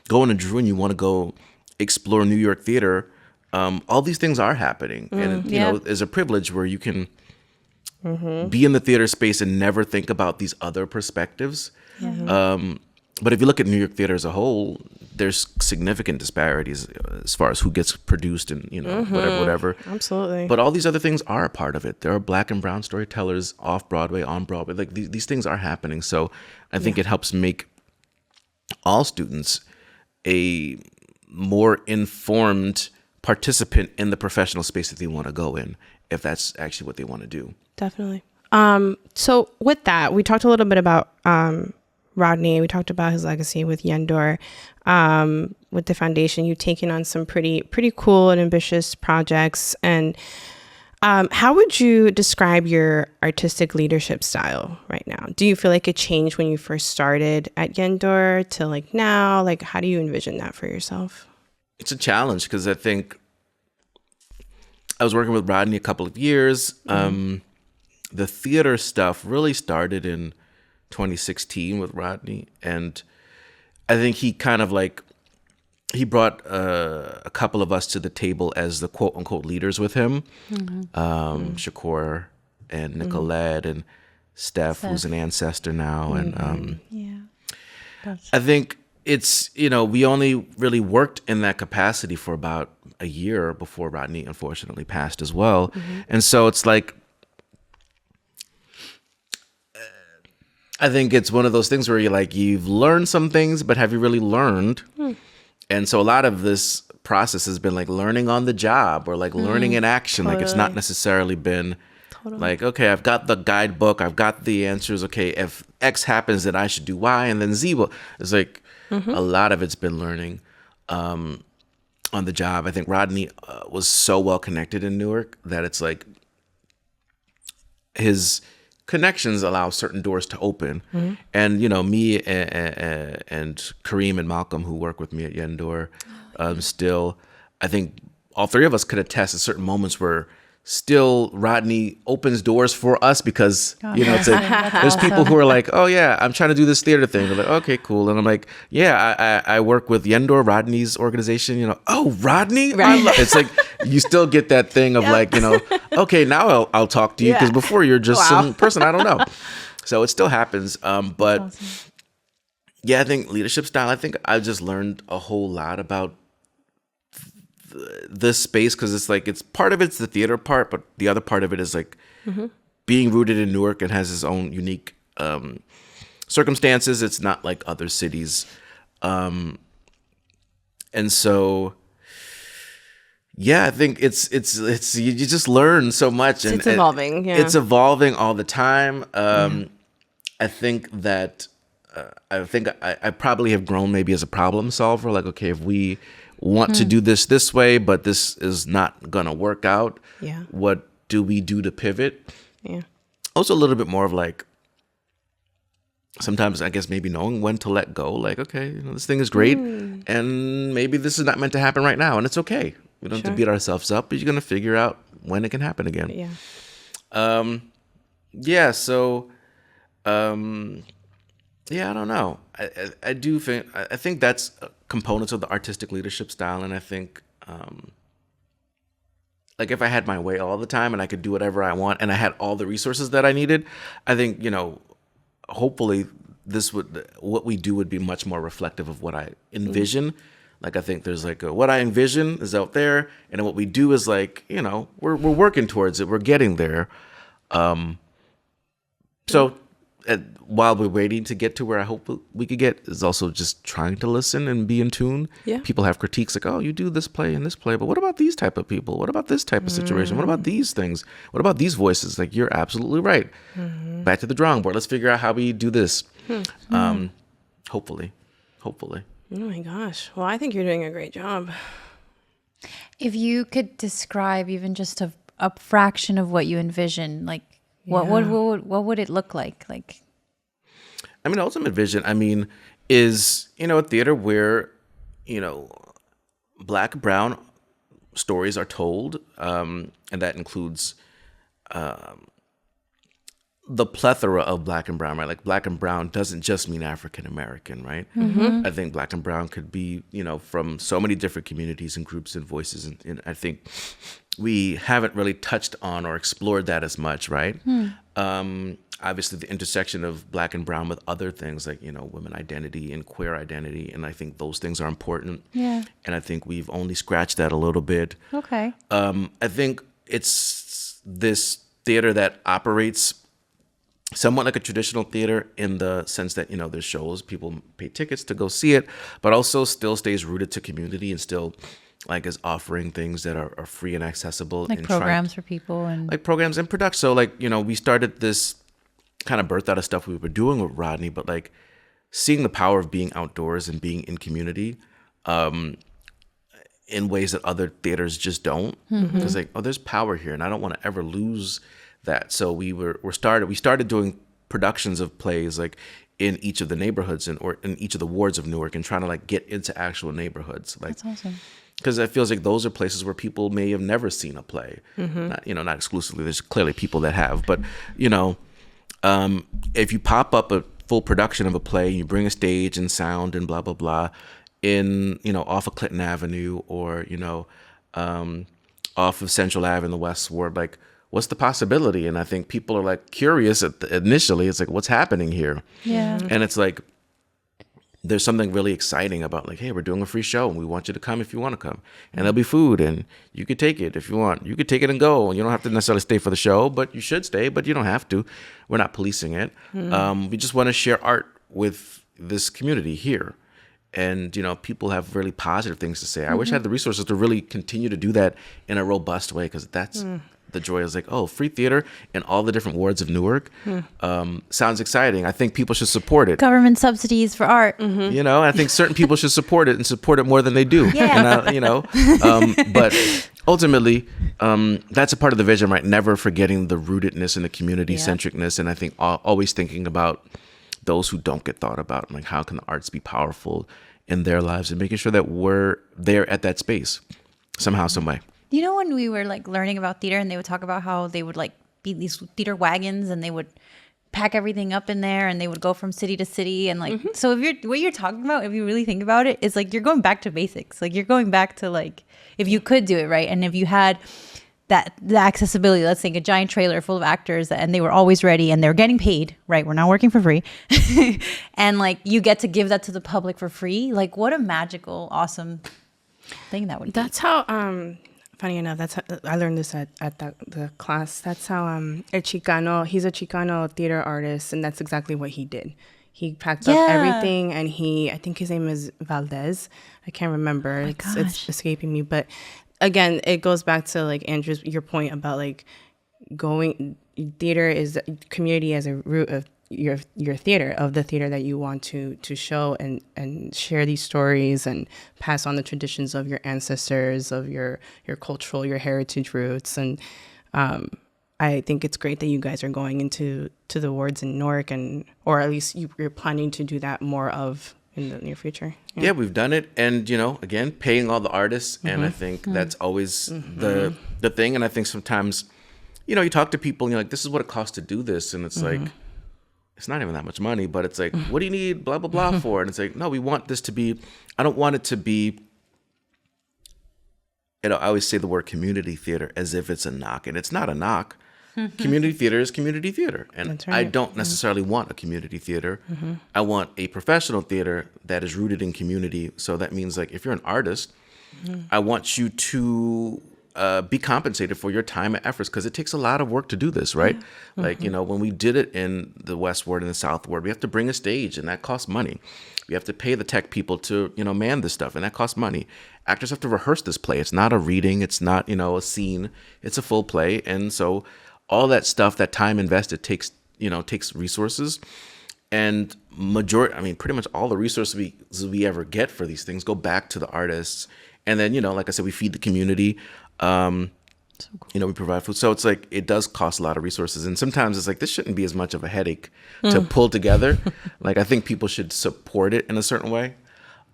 going to Drew and you want to go explore New York theater, all these things are happening, and you know, there's a privilege where you can be in the theater space and never think about these other perspectives. But if you look at New York theater as a whole, there's significant disparities as far as who gets produced and, whatever. Absolutely. But all these other things are a part of it. There are Black and brown storytellers off Broadway, on Broadway. Like these things are happening. So I think it helps make all students a more informed participant in the professional space that they want to go in, if that's actually what they want to do. Definitely. So with that, we talked a little bit about Rodney. We talked about his legacy with Yendor. With the foundation, you've taken on some pretty cool and ambitious projects. And how would you describe your artistic leadership style right now? Do you feel like it changed when you first started at Yendor to like now? Like, how do you envision that for yourself? It's a challenge because I think I was working with Rodney a couple of years. The theater stuff really started in 2016 with Rodney, and I think he kind of like he brought a couple of us to the table as the quote unquote leaders with him. Shakur and Nicolette and Steph, who's an ancestor now, and I think it's, we only really worked in that capacity for about a year before Rodney unfortunately passed as well. And so it's like, I think it's one of those things where you're like, you've learned some things, but have you really learned? And so a lot of this process has been like learning on the job or like learning in action. Like it's not necessarily been like, okay, I've got the guidebook, I've got the answers. Okay, if X happens, then I should do Y, and then Z will. It's like a lot of it's been learning on the job. I think Rodney was so well connected in Newark that it's like his connections allow certain doors to open. And, me and Kareem and Malcolm, who work with me at Yendor, still, I think all three of us could attest to certain moments where still Rodney opens doors for us because, it's like, there's people who are like, oh yeah, I'm trying to do this theater thing. They're like, okay, cool. And I'm like, yeah, I work with Yendor, Rodney's organization, oh, Rodney? Right. It's like, you still get that thing of like, okay, now I'll talk to you because before you're just some person I don't know. So it still happens. But awesome. Yeah, I think leadership style, I think I just learned a whole lot about this space because it's like, it's part of it's the theater part, but the other part of it is like being rooted in Newark and has its own unique circumstances. It's not like other cities. And so, yeah, I think it's you just learn so much. And it's evolving. Yeah. It's evolving all the time. I think that I probably have grown maybe as a problem solver. Like, okay, if we want to do this way, but this is not going to work out. Yeah. What do we do to pivot? Yeah. Also a little bit more of like, sometimes I guess maybe knowing when to let go. Like, okay, this thing is great and maybe this is not meant to happen right now. And it's okay. We don't have to beat ourselves up, but you're going to figure out when it can happen again. Yeah. So, yeah, I don't know. I do think, I think that's components of the artistic leadership style. And I think, like if I had my way all the time and I could do whatever I want and I had all the resources that I needed, I think, hopefully what we do would be much more reflective of what I envision. Like, I think there's like what I envision is out there. And then what we do is like, we're working towards it. We're getting there. So while we're waiting to get to where I hope we could get, is also just trying to listen and be in tune. Yeah. People have critiques like, oh, you do this play and this play, but what about these type of people? What about this type of situation? What about these things? What about these voices? Like, you're absolutely right. Back to the drawing board. Let's figure out how we do this. Hopefully. Oh my gosh. Well, I think you're doing a great job. If you could describe even just a fraction of what you envision, like what would it look like? Like, I mean, ultimate vision, is, a theater where, Black and brown stories are told, and that includes the plethora of Black and brown, right? Like, Black and brown doesn't just mean African American, right? I think Black and brown could be, from so many different communities and groups and voices, and I think we haven't really touched on or explored that as much, right? Obviously, the intersection of Black and brown with other things like, women identity and queer identity, and I think those things are important. Yeah. And I think we've only scratched that a little bit. Okay. I think it's this theater that operates somewhat like a traditional theater in the sense that, there's shows, people pay tickets to go see it, but also still stays rooted to community and still like is offering things that are free and accessible. Like and programs for people and like programs and production. So like, we started this kind of birth out of stuff we were doing with Rodney, but like seeing the power of being outdoors and being in community, in ways that other theaters just don't. It's like, oh, there's power here and I don't want to ever lose that. So we started doing productions of plays like in each of the neighborhoods or in each of the wards of Newark, and trying to like get into actual neighborhoods. Like, that's awesome. Because it feels like those are places where people may have never seen a play. Not exclusively. There's clearly people that have, but if you pop up a full production of a play, you bring a stage and sound and blah blah blah, in off of Clinton Avenue or off of Central Ave in the West Ward, like, what's the possibility? And I think people are like curious initially. It's like, what's happening here? Yeah. And it's like, there's something really exciting about like, hey, we're doing a free show and we want you to come if you want to come. And there'll be food and you could take it if you want. You could take it and go. And you don't have to necessarily stay for the show, but you should stay, but you don't have to. We're not policing it. We just want to share art with this community here. And, people have really positive things to say. I wish I had the resources to really continue to do that in a robust way, because that's the joy is like, oh, free theater in all the different wards of Newark. Sounds exciting. I think people should support it. Government subsidies for art. I think certain people should support it and support it more than they do. Yeah. And but ultimately, that's a part of the vision, right? Never forgetting the rootedness and the community centricness. And I think always thinking about those who don't get thought about, like, how can the arts be powerful in their lives, and making sure that we're there at that space somehow, some way. When we were like learning about theater, and they would talk about how they would like be these theater wagons and they would pack everything up in there and they would go from city to city. And like, so what you're talking about, if you really think about it, is like, you're going back to basics. Like, you're going back to like, if you could do it right. And if you had the accessibility, let's think a giant trailer full of actors and they were always ready and they're getting paid, right? We're not working for free. And like, you get to give that to the public for free. Like, what a magical, awesome thing that would be. That's how, funny enough, that's how, I learned this at the class. That's how he's a Chicano theater artist, and that's exactly what he did. He packed up everything, and I think his name is Valdez. I can't remember. It's escaping me. But again, it goes back to like Andrew's, your point about like theater is community as a root of your theater, of the theater that you want to show and share these stories and pass on the traditions of your ancestors, of your cultural, your heritage roots. And I think it's great that you guys are going into the wards in Newark, or at least you're planning to do that more of in the near future. Yeah, we've done it. And, again, paying all the artists. And I think that's always the thing. And I think sometimes, you talk to people and you're like, this is what it costs to do this. And it's like, it's not even that much money, but it's like, what do you need blah, blah, blah for? And it's like, no, we want this to be, I don't want it to be, I always say the word community theater as if it's a knock, and it's not a knock. Community theater is community theater. And That's right. I don't necessarily want a community theater. I want a professional theater that is rooted in community. So that means like, if you're an artist, I want you to be compensated for your time and efforts, because it takes a lot of work to do this, right? Like, when we did it in the West Ward and the South Ward, we have to bring a stage, and that costs money. We have to pay the tech people to, man this stuff, and that costs money. Actors have to rehearse this play. It's not a reading. It's not, a scene. It's a full play. And so all that stuff, that time invested takes resources. And pretty much all the resources we ever get for these things go back to the artists. And then, like I said, we feed the community. We provide food. So it's like, it does cost a lot of resources. And sometimes it's like, this shouldn't be as much of a headache to pull together. Like, I think people should support it in a certain way.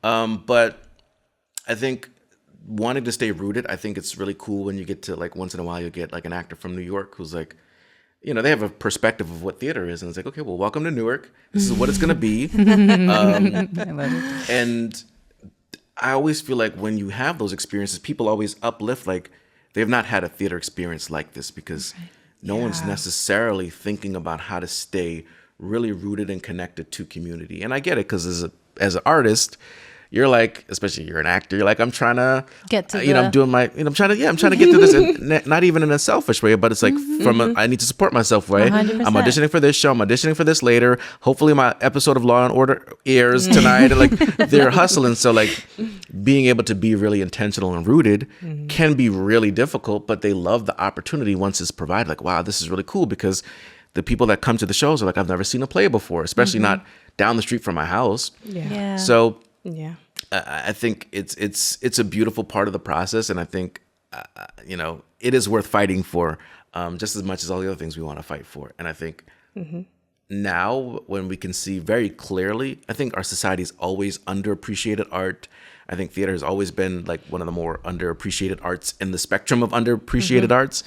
But I think wanting to stay rooted, I think it's really cool when you get to, like, once in a while, you'll get like an actor from New York who's like, they have a perspective of what theater is. And it's like, okay, well, welcome to Newark. This is what it's going to be. I love it. And I always feel like when you have those experiences, people always uplift, like, they've not had a theater experience like this, because no one's necessarily thinking about how to stay really rooted and connected to community. And I get it, because as an artist, you're like, especially you're an actor, you're like, I'm trying to get to I'm doing my, I'm trying to get through this, and not even in a selfish way, but it's like I need to support myself, right? 100%. I'm auditioning for this show, I'm auditioning for this later. Hopefully my episode of Law and Order airs tonight, and like, they're hustling. So like, being able to be really intentional and rooted can be really difficult, but they love the opportunity once it's provided. Like, wow, this is really cool, because the people that come to the shows are like, I've never seen a play before, especially not down the street from my house. Yeah. So Yeah. I think it's a beautiful part of the process, and I think it is worth fighting for, just as much as all the other things we want to fight for. And I think now, when we can see very clearly, I think our society's always underappreciated art. I think theater has always been like one of the more underappreciated arts in the spectrum of underappreciated arts.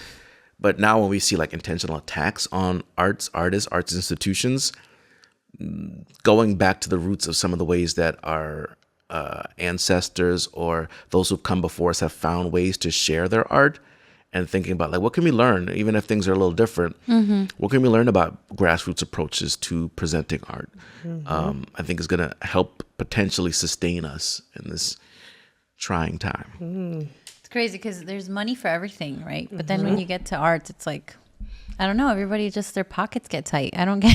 But now when we see like intentional attacks on artists, arts institutions, going back to the roots of some of the ways that our ancestors or those who've come before us have found ways to share their art, and thinking about like, what can we learn, even if things are a little different? What can we learn about grassroots approaches to presenting art? I think is going to help potentially sustain us in this trying time. It's crazy because there's money for everything, right? But then when you get to arts, it's like, I don't know, everybody just, their pockets get tight. I don't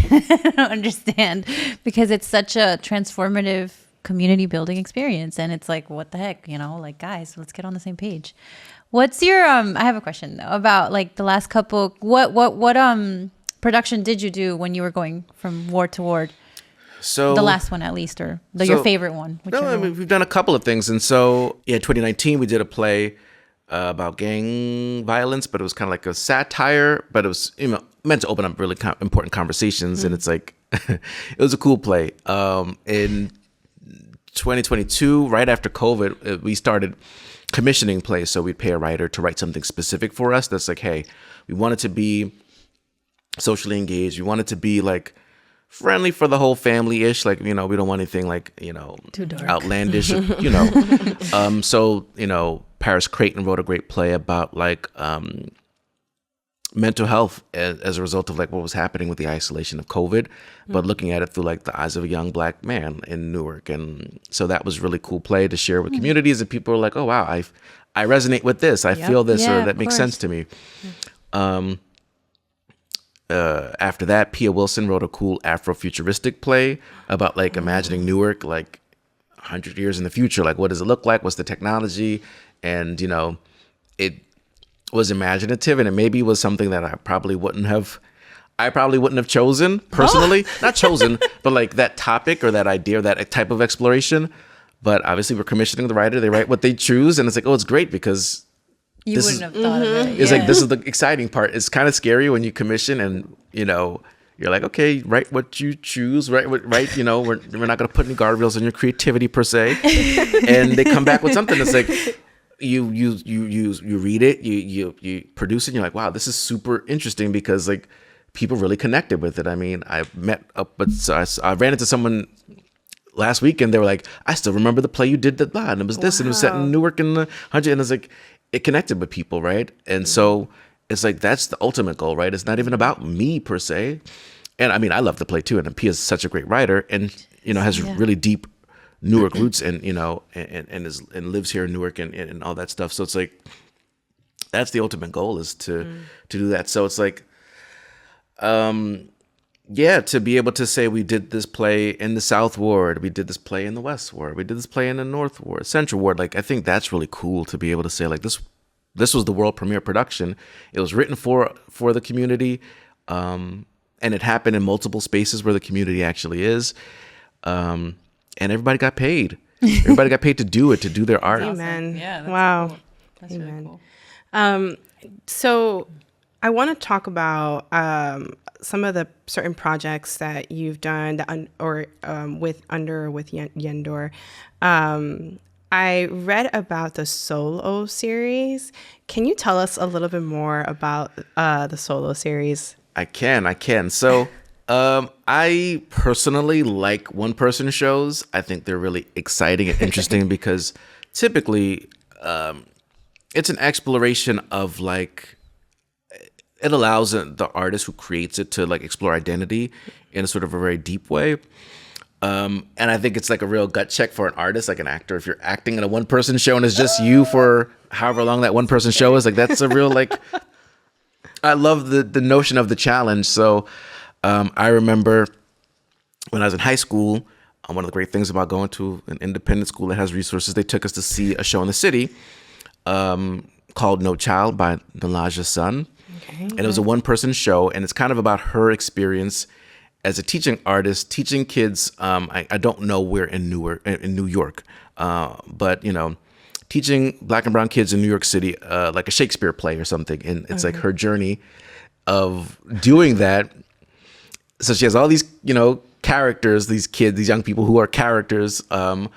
understand, because it's such a transformative community building experience. And it's like, what the heck, like, guys, let's get on the same page. What's your, I have a question though, about like the last couple, what production did you do when you were going from ward to ward? So the last one, at least, or your favorite one? We've done a couple of things. And so, 2019, we did a play about gang violence, but it was kind of like a satire, but it was meant to open up really important conversations. And it's like, it was a cool play. In 2022, right after COVID, we started commissioning plays. So we'd pay a writer to write something specific for us. That's like, hey, we want it to be socially engaged. We want it to be like friendly for the whole family-ish. Like, we don't want anything like, too dark, outlandish, So, Paris Creighton wrote a great play about like mental health as a result of like what was happening with the isolation of COVID, but looking at it through like the eyes of a young Black man in Newark. And so that was really cool play to share with communities, and people are like, oh wow, I resonate with this. I feel this, or that makes sense to me. After that, Pia Wilson wrote a cool Afrofuturistic play about like imagining Newark like 100 years in the future. Like, what does it look like? What's the technology? And, it was imaginative, and it maybe was something that I probably wouldn't have chosen personally. Not chosen, but like that topic or that idea or that type of exploration. But obviously we're commissioning the writer. They write what they choose. And it's like, oh, it's great, because you wouldn't have thought of it. It's like, this is the exciting part. It's kind of scary when you commission and, you're like, okay, write what you choose, right? We're not going to put any guardrails on your creativity per se. And they come back with something that's like, you read it, you produce it, and you're like, wow, this is super interesting, because like people really connected with it. I mean, I ran into someone last week, and they were like, I still remember the play you did that, and it was this, and it was set in Newark in the 100, and it's like, it connected with people, right? And so it's like, that's the ultimate goal, right? It's not even about me per se. And I mean, I love the play too, and Pia is such a great writer, and has really deep Newark roots, and and lives here in Newark, and all that stuff. So it's like, that's the ultimate goal, is to do that. So it's like, to be able to say we did this play in the South Ward, we did this play in the West Ward, we did this play in the North Ward, Central Ward. Like, I think that's really cool to be able to say, like, this was the world premiere production. It was written for the community, and it happened in multiple spaces where the community actually is, and everybody got paid. Everybody got paid to do it, to do their art. Amen. Yeah. That's Wow. cool. That's Amen. really cool. So I want to talk about some of the certain projects that you've done with Yendor. I read about the Solo series. Can you tell us a little bit more about the Solo series? I can. So, I personally like one-person shows. I think they're really exciting and interesting because typically, it's an exploration of, like, it allows the artist who creates it to, like, explore identity in a sort of a very deep way. And I think it's like a real gut check for an artist, like an actor. If you're acting in a one-person show and it's just you for however long that one-person show is, like, that's a real, like, I love the notion of the challenge. So I remember when I was in high school, one of the great things about going to an independent school that has resources, they took us to see a show in the city called No Child by Nalaja Sun. Okay. And it was a one-person show, and it's kind of about her experience as a teaching artist, teaching kids. I don't know where in New York, but, you know, teaching Black and brown kids in New York City, like a Shakespeare play or something. And it's like her journey of doing that. So she has all these, you know, characters, these kids, these young people who are characters in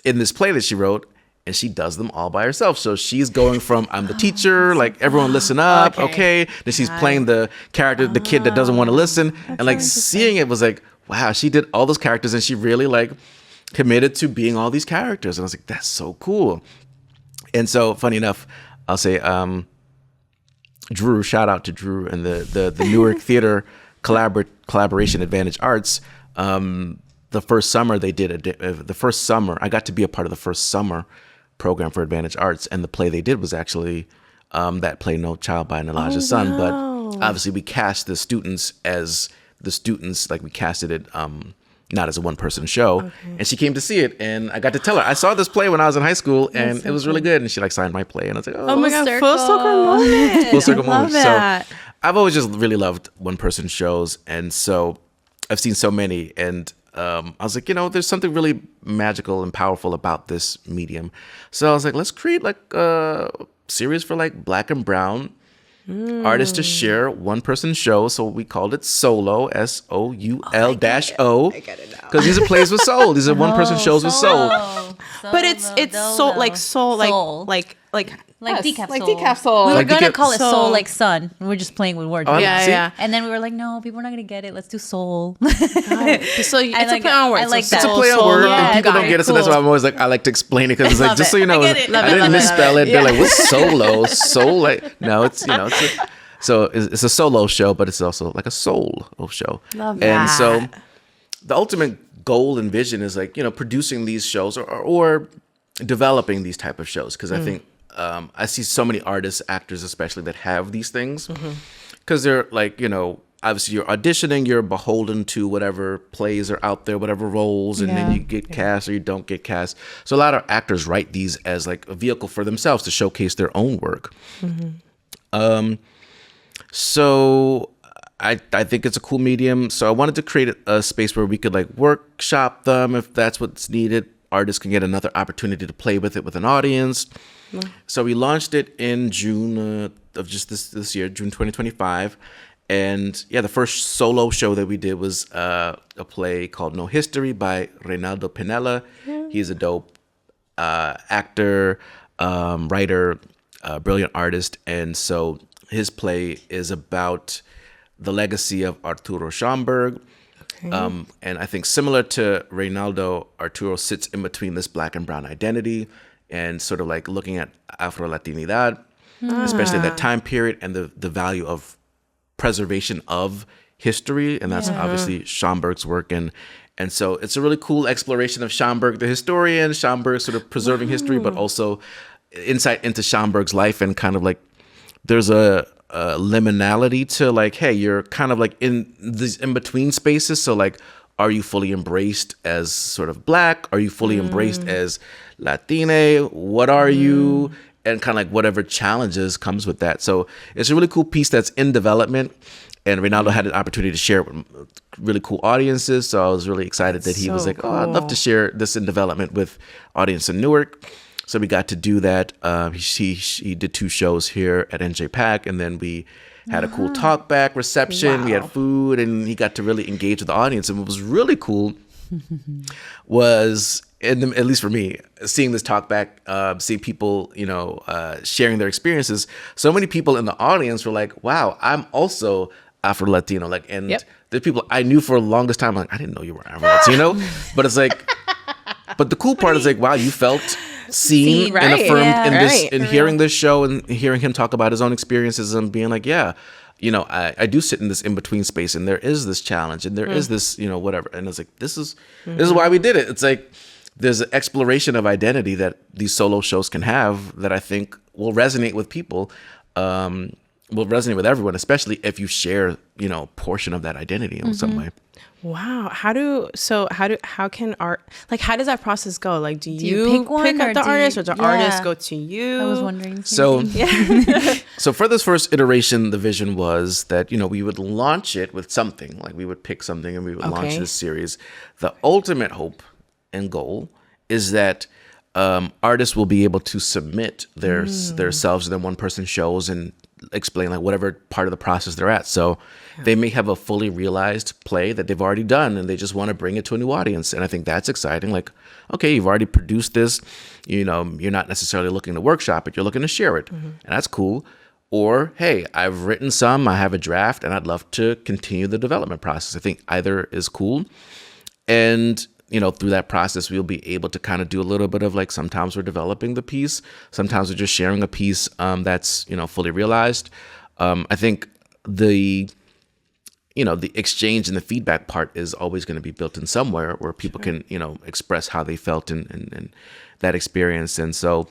this play that she wrote. And she does them all by herself. So she's going from, I'm the teacher, like, everyone listen up, okay. Then she's playing the character, the kid that doesn't want to listen. And, like, seeing it was like, wow, she did all those characters and she really, like, committed to being all these characters. And I was like, that's so cool. And so, funny enough, I'll say, Drew, shout out to Drew and the Newark Theater Collaboration Advantage Arts. The first summer they did I got to be a part of the first summer program for Advantage Arts, and the play they did was actually that play No Child by Nalaja Sun. But obviously we cast the students as the students, like we casted it not as a one-person show. And she came to see it, and I got to tell her I saw this play when I was in high school, and it was really good. And she, like, signed my play, and I was like, oh my god, full circle moment. Full circle moment. That. So I've always just really loved one-person shows, and so I've seen so many, and I was like, you know, there's something really magical and powerful about this medium. So I was like, let's create, like, a series for, like, Black and brown artists to share one-person shows. So we called it Solo, SOUL-O. I get it now. Because these are plays with soul. These are one-person shows with soul. But it's soul, like decaf like soul. decaf soul. We were Like gonna decaf- call it soul soul. like sun. We were just playing with words. Oh, Yeah, see? yeah. And then we were like, no, people are not gonna get it. Let's do soul. So it's a play on words. I like So that. It's a play on soul, word, yeah, and people got don't it. get it, so that's why I'm always like, I like to explain it, because it's like, Love just it. so you know, I get it. Love I it, didn't love it, misspell love it. it. They're like, what's solo? Soul, like, no, it's, you know, so it's a solo show, but it's also like a soul show. Love And that. so the ultimate goal and vision is, like, you know, producing these shows or developing these type of shows, because I think I see so many artists, actors especially, that have these things, because they're like, you know, obviously you're auditioning, you're beholden to whatever plays are out there, whatever roles, and then you get cast or you don't get cast. So a lot of actors write these as, like, a vehicle for themselves to showcase their own work. So I think it's a cool medium. So I wanted to create a space where we could, like, workshop them if that's what's needed. Artists can get another opportunity to play with it with an audience. So we launched it in June of just this year, June 2025. And yeah, the first solo show that we did was a play called No History by Reynaldo Pinella. He's a dope actor, writer, brilliant artist. And so his play is about the legacy of Arturo Schomburg. And I think similar to Reynaldo, Arturo sits in between this Black and brown identity and sort of like looking at Afro-Latinidad, especially that time period, and the value of preservation of history. And that's obviously Schomburg's work. And so it's a really cool exploration of Schomburg, the historian, Schomburg sort of preserving history, but also insight into Schomburg's life, and kind of like there's a liminality to like, hey, you're kind of like in these in between spaces. So like, are you fully embraced as sort of Black? Are you fully embraced as Latina? What are you? And kind of like whatever challenges comes with that. So it's a really cool piece that's in development. And Reynaldo had an opportunity to share it with really cool audiences. So I was really excited that he was like, oh, I'd love to share this in development with audience in Newark. So we got to do that. He did 2 shows here at NJ Pack, and then we had a cool talk back reception. We had food, and he got to really engage with the audience. And what was really cool was, at least for me, seeing this talk back, seeing people, sharing their experiences. So many people in the audience were like, wow, I'm also Afro-Latino. Like, and there's people I knew for the longest time, like, I didn't know you were Afro-Latino. But it's like, but the cool part is like, wow, you felt seen and affirmed in this, in hearing this show and hearing him talk about his own experiences and being like, yeah, I do sit in this in-between space, and there is this challenge, and there is this, whatever. And it's like, this is why we did it. It's like, there's an exploration of identity that these solo shows can have that I think will resonate with people, will resonate with everyone, especially if you share, portion of that identity in some way. Wow. How does that process go? Like, do you pick one, pick up or the do artist, you- or the Yeah. artist go to you? I was wondering. So, so for this first iteration, the vision was that, we would launch it with something, like we would pick something and we would launch this series. The ultimate hope and goal is that artists will be able to submit themselves to their one-person shows and explain like whatever part of the process they're at. So they may have a fully realized play that they've already done, and they just want to bring it to a new audience. And I think that's exciting. Like, okay, you've already produced this, you're not necessarily looking to workshop it, you're looking to share it. And that's cool. Or, hey, I've written some, I have a draft, and I'd love to continue the development process. I think either is cool. And through that process, we'll be able to kind of do a little bit of like, sometimes we're developing the piece, sometimes we're just sharing a piece that's, fully realized. I think the exchange and the feedback part is always going to be built in somewhere where people can, express how they felt and that experience. And so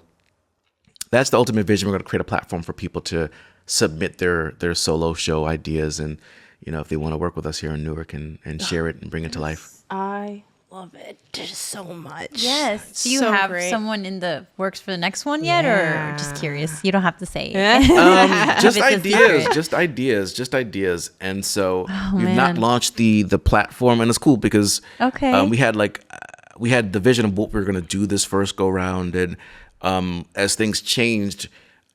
that's the ultimate vision. We're going to create a platform for people to submit their solo show ideas. And, if they want to work with us here in Newark and share it and bring it to life. I love it just so much. Yes. Do you So have great. someone in the works for the next one yet, or just curious? You don't have to say. Just If it's a ideas, just ideas. And so we've man. not launched the platform, and it's cool because Okay. we had the vision of what we were going to do this first go round, and as things changed,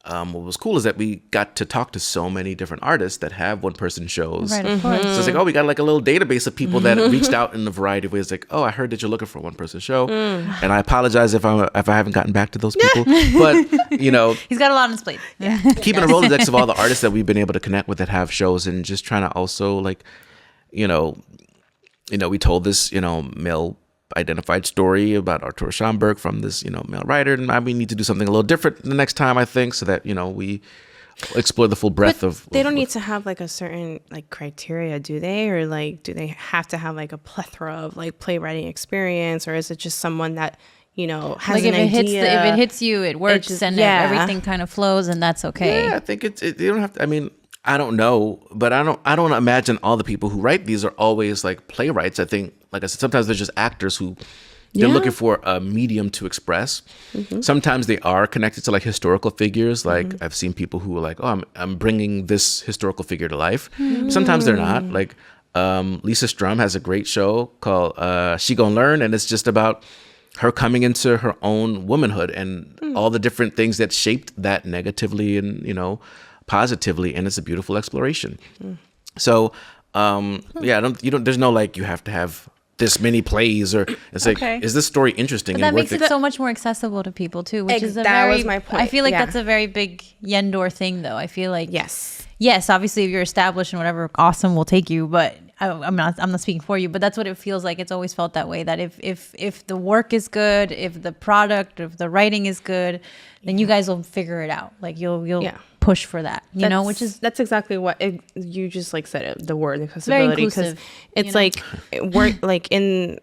what was cool is that we got to talk to so many different artists that have one-person shows. Right, of course. So it's like, oh, we got like a little database of people that reached out in a variety of ways. Like, oh, I heard that you're looking for a one-person show, and I apologize if I haven't gotten back to those people. But He's got a lot on his plate. Yeah. keeping a Rolodex of all the artists that we've been able to connect with that have shows, and just trying to also like, we told this male identified story about Artur Schomburg from this male writer, and we need to do something a little different the next time, I think, so that we explore the full breadth of. They don't need to have like a certain like criteria, do they? Or like, do they have to have like a plethora of like playwriting experience, or is it just someone that has Like an if idea? it hits you, it works, just- and yeah. everything kind of flows, and that's okay. Yeah, I think you don't have to. I mean, I don't know, but I don't imagine all the people who write these are always like playwrights. I think, like I said, sometimes they're just actors who they're looking for a medium to express. Sometimes they are connected to like historical figures. Like I've seen people who are like, oh, I'm bringing this historical figure to life. Sometimes they're not. Like Lisa Strum has a great show called She Gon' Learn, and it's just about her coming into her own womanhood and all the different things that shaped that negatively and positively, and it's a beautiful exploration. So there's no like you have to have this many plays, or it's like, is this story interesting? But that and makes worth it so much more accessible to people too, which is That was my point. I feel like Yeah. that's a very big Yendor thing, though. I feel like Yes. obviously if you're established and whatever, awesome, we'll take you. But I'm not speaking for you, but that's what it feels like. It's always felt that way. That if the work is good, if the product, if the writing is good, then you guys will figure it out. Like you'll push for that, which is that's exactly what you just like said it, the word accessibility, because inclusive, it's like work like in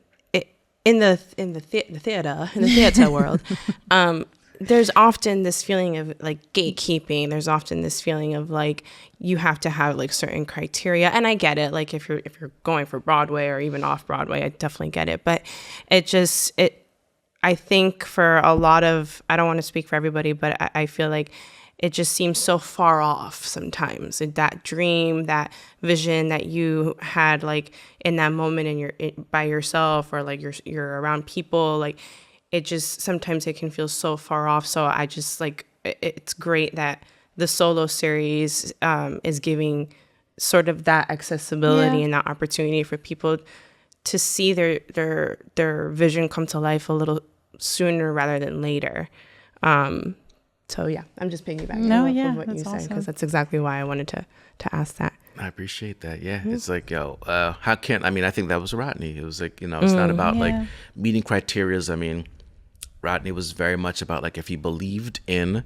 the theater world. there's often this feeling of like gatekeeping. There's often this feeling of like you have to have like certain criteria, and I get it. Like if you're going for Broadway or even off Broadway, I definitely get it. But I think for a lot of, I don't want to speak for everybody, but I feel like it just seems so far off sometimes. That dream, that vision that you had like in that moment by yourself, or like you're around people, like it just, sometimes it can feel so far off. So I just like, it's great that the solo series is giving sort of that accessibility and that opportunity for people to see their vision come to life a little sooner rather than later. So yeah, I'm just piggybacking off of what you said, because that's exactly why I wanted to ask that. I appreciate that. Yeah. It's like, I think that was Rodney. It was like, it's not about like meeting criterias. I mean, Rodney was very much about like, if he believed in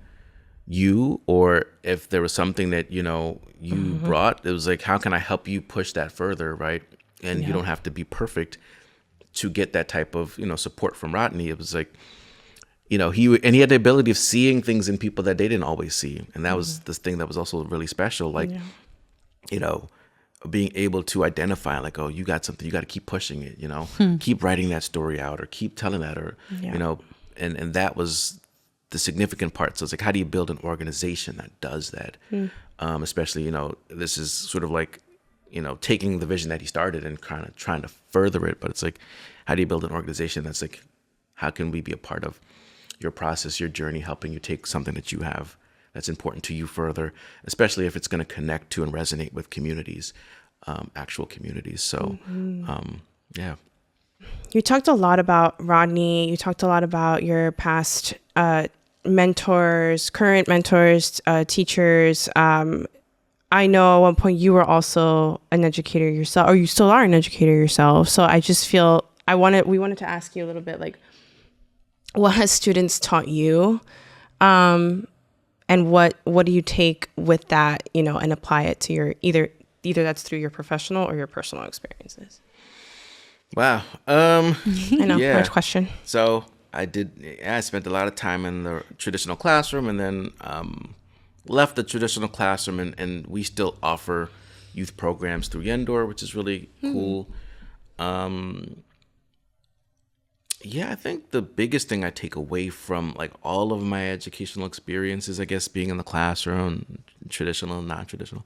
you, or if there was something that, you brought, it was like, how can I help you push that further? Right. And you don't have to be perfect to get that type of, support from Rodney. It was like, he had the ability of seeing things in people that they didn't always see. And that was this thing that was also really special. Like, being able to identify like, oh, you got something, you got to keep pushing it, keep writing that story out, or keep telling that, or, and that was the significant part. So it's like, how do you build an organization that does that? Especially, this is sort of like, taking the vision that he started and kind of trying to further it. But it's like, how do you build an organization that's like, how can we be a part of your process, your journey, helping you take something that you have that's important to you further, especially if it's going to connect to and resonate with communities, actual communities. So, yeah. You talked a lot about Rodney. You talked a lot about your past mentors, current mentors, teachers. I know at one point you were also an educator yourself, or you still are an educator yourself. So I just feel we wanted to ask you a little bit like, what has students taught you? And what do you take with that, and apply it to your, either that's through your professional or your personal experiences? Wow. I know, large question. So I spent a lot of time in the traditional classroom, and then left the traditional classroom, and we still offer youth programs through Yendor, which is really cool. I think the biggest thing I take away from like all of my educational experiences, I guess, being in the classroom, traditional and non-traditional,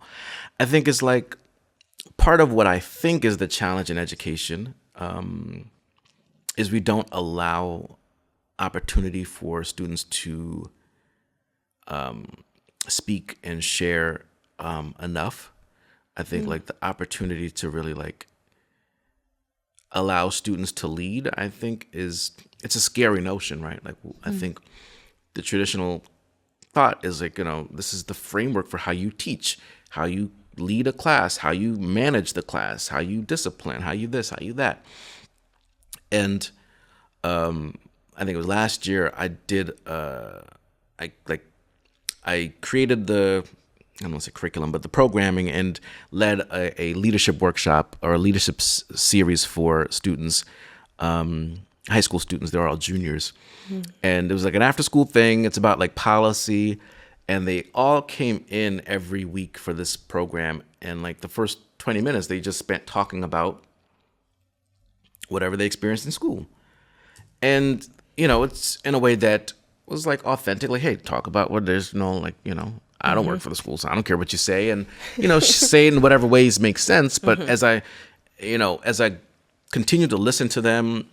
I think is like part of what I think is the challenge in education, is we don't allow opportunity for students to speak and share enough. I think like the opportunity to really like allow students to lead, I think it's a scary notion, right? Like I think the traditional thought is like, this is the framework for how you teach, how you lead a class, how you manage the class, how you discipline, how you this, how you that. And I think it was last year I did I created I don't want to say curriculum, but the programming, and led a leadership workshop or a leadership series for students, high school students. They're all juniors. And it was like an after school thing. It's about like policy, and they all came in every week for this program. And like the first 20 minutes, they just spent talking about whatever they experienced in school. And, it's in a way that was like authentic, like, hey, talk about what there's I don't work for the school, so I don't care what you say. And, say it in whatever ways make sense. But as I continued to listen to them,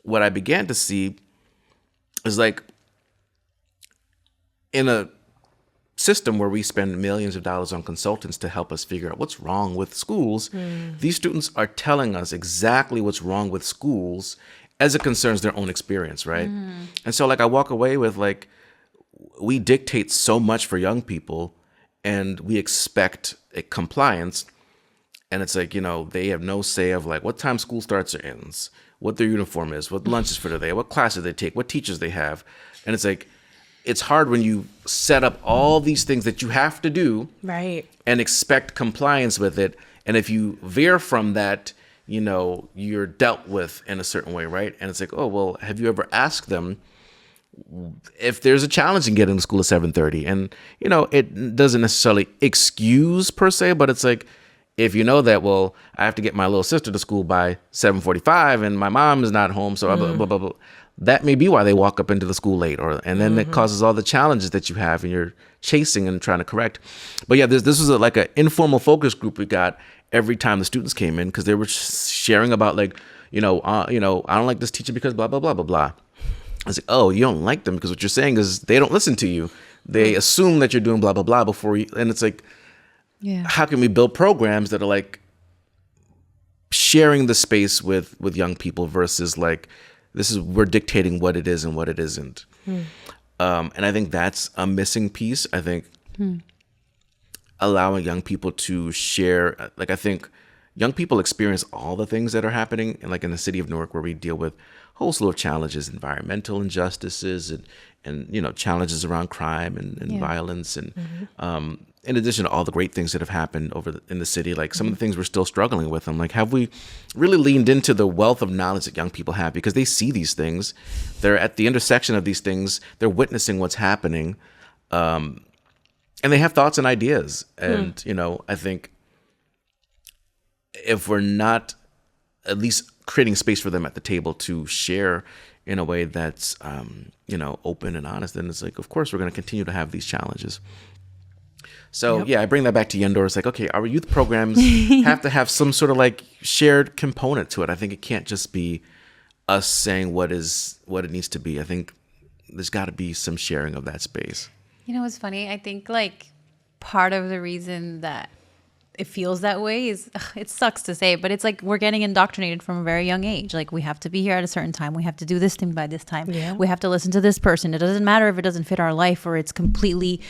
what I began to see is like in a system where we spend millions of dollars on consultants to help us figure out what's wrong with schools, these students are telling us exactly what's wrong with schools as it concerns their own experience, right? And so like I walk away with like, we dictate so much for young people, and we expect a compliance. And it's like, they have no say of like what time school starts or ends, what their uniform is, what lunch is for the day, what classes they take, what teachers they have. And it's like, it's hard when you set up all these things that you have to do, right, and expect compliance with it. And if you veer from that, you're dealt with in a certain way, right? And it's like, oh, well, have you ever asked them if there's a challenge in getting to school at 7:30, and it doesn't necessarily excuse per se, but it's like, if you know that, well, I have to get my little sister to school by 7:45 and my mom is not home, so blah, blah, blah, blah. That may be why they walk up into the school late, and then it causes all the challenges that you have and you're chasing and trying to correct. But yeah, this was like an informal focus group we got every time the students came in, because they were sharing about like, I don't like this teacher because blah, blah, blah, blah, blah. I was like, oh, you don't like them because what you're saying is they don't listen to you. They assume that you're doing blah, blah, blah before you, and it's like, how can we build programs that are like sharing the space with young people versus like, we're dictating what it is and what it isn't. And I think that's a missing piece. I think allowing young people to share, like, I think young people experience all the things that are happening in the city of Newark, where we deal with a whole slew of challenges, environmental injustices and challenges around crime and violence. And in addition to all the great things that have happened in the city, like some of the things we're still struggling with. I'm like, have we really leaned into the wealth of knowledge that young people have? Because they see these things. They're at the intersection of these things. They're witnessing what's happening. And they have thoughts and ideas. And, I think if we're not at least creating space for them at the table to share in a way that's, open and honest, then it's like, of course, we're going to continue to have these challenges. So, I bring that back to Yendor. It's like, okay, our youth programs have to have some sort of like shared component to it. I think it can't just be us saying what it needs to be. I think there's got to be some sharing of that space. What's funny? I think like part of the reason that it feels that way is, it sucks to say, but it's like we're getting indoctrinated from a very young age. Like, we have to be here at a certain time. We have to do this thing by this time. Yeah. We have to listen to this person. It doesn't matter if it doesn't fit our life or it's completely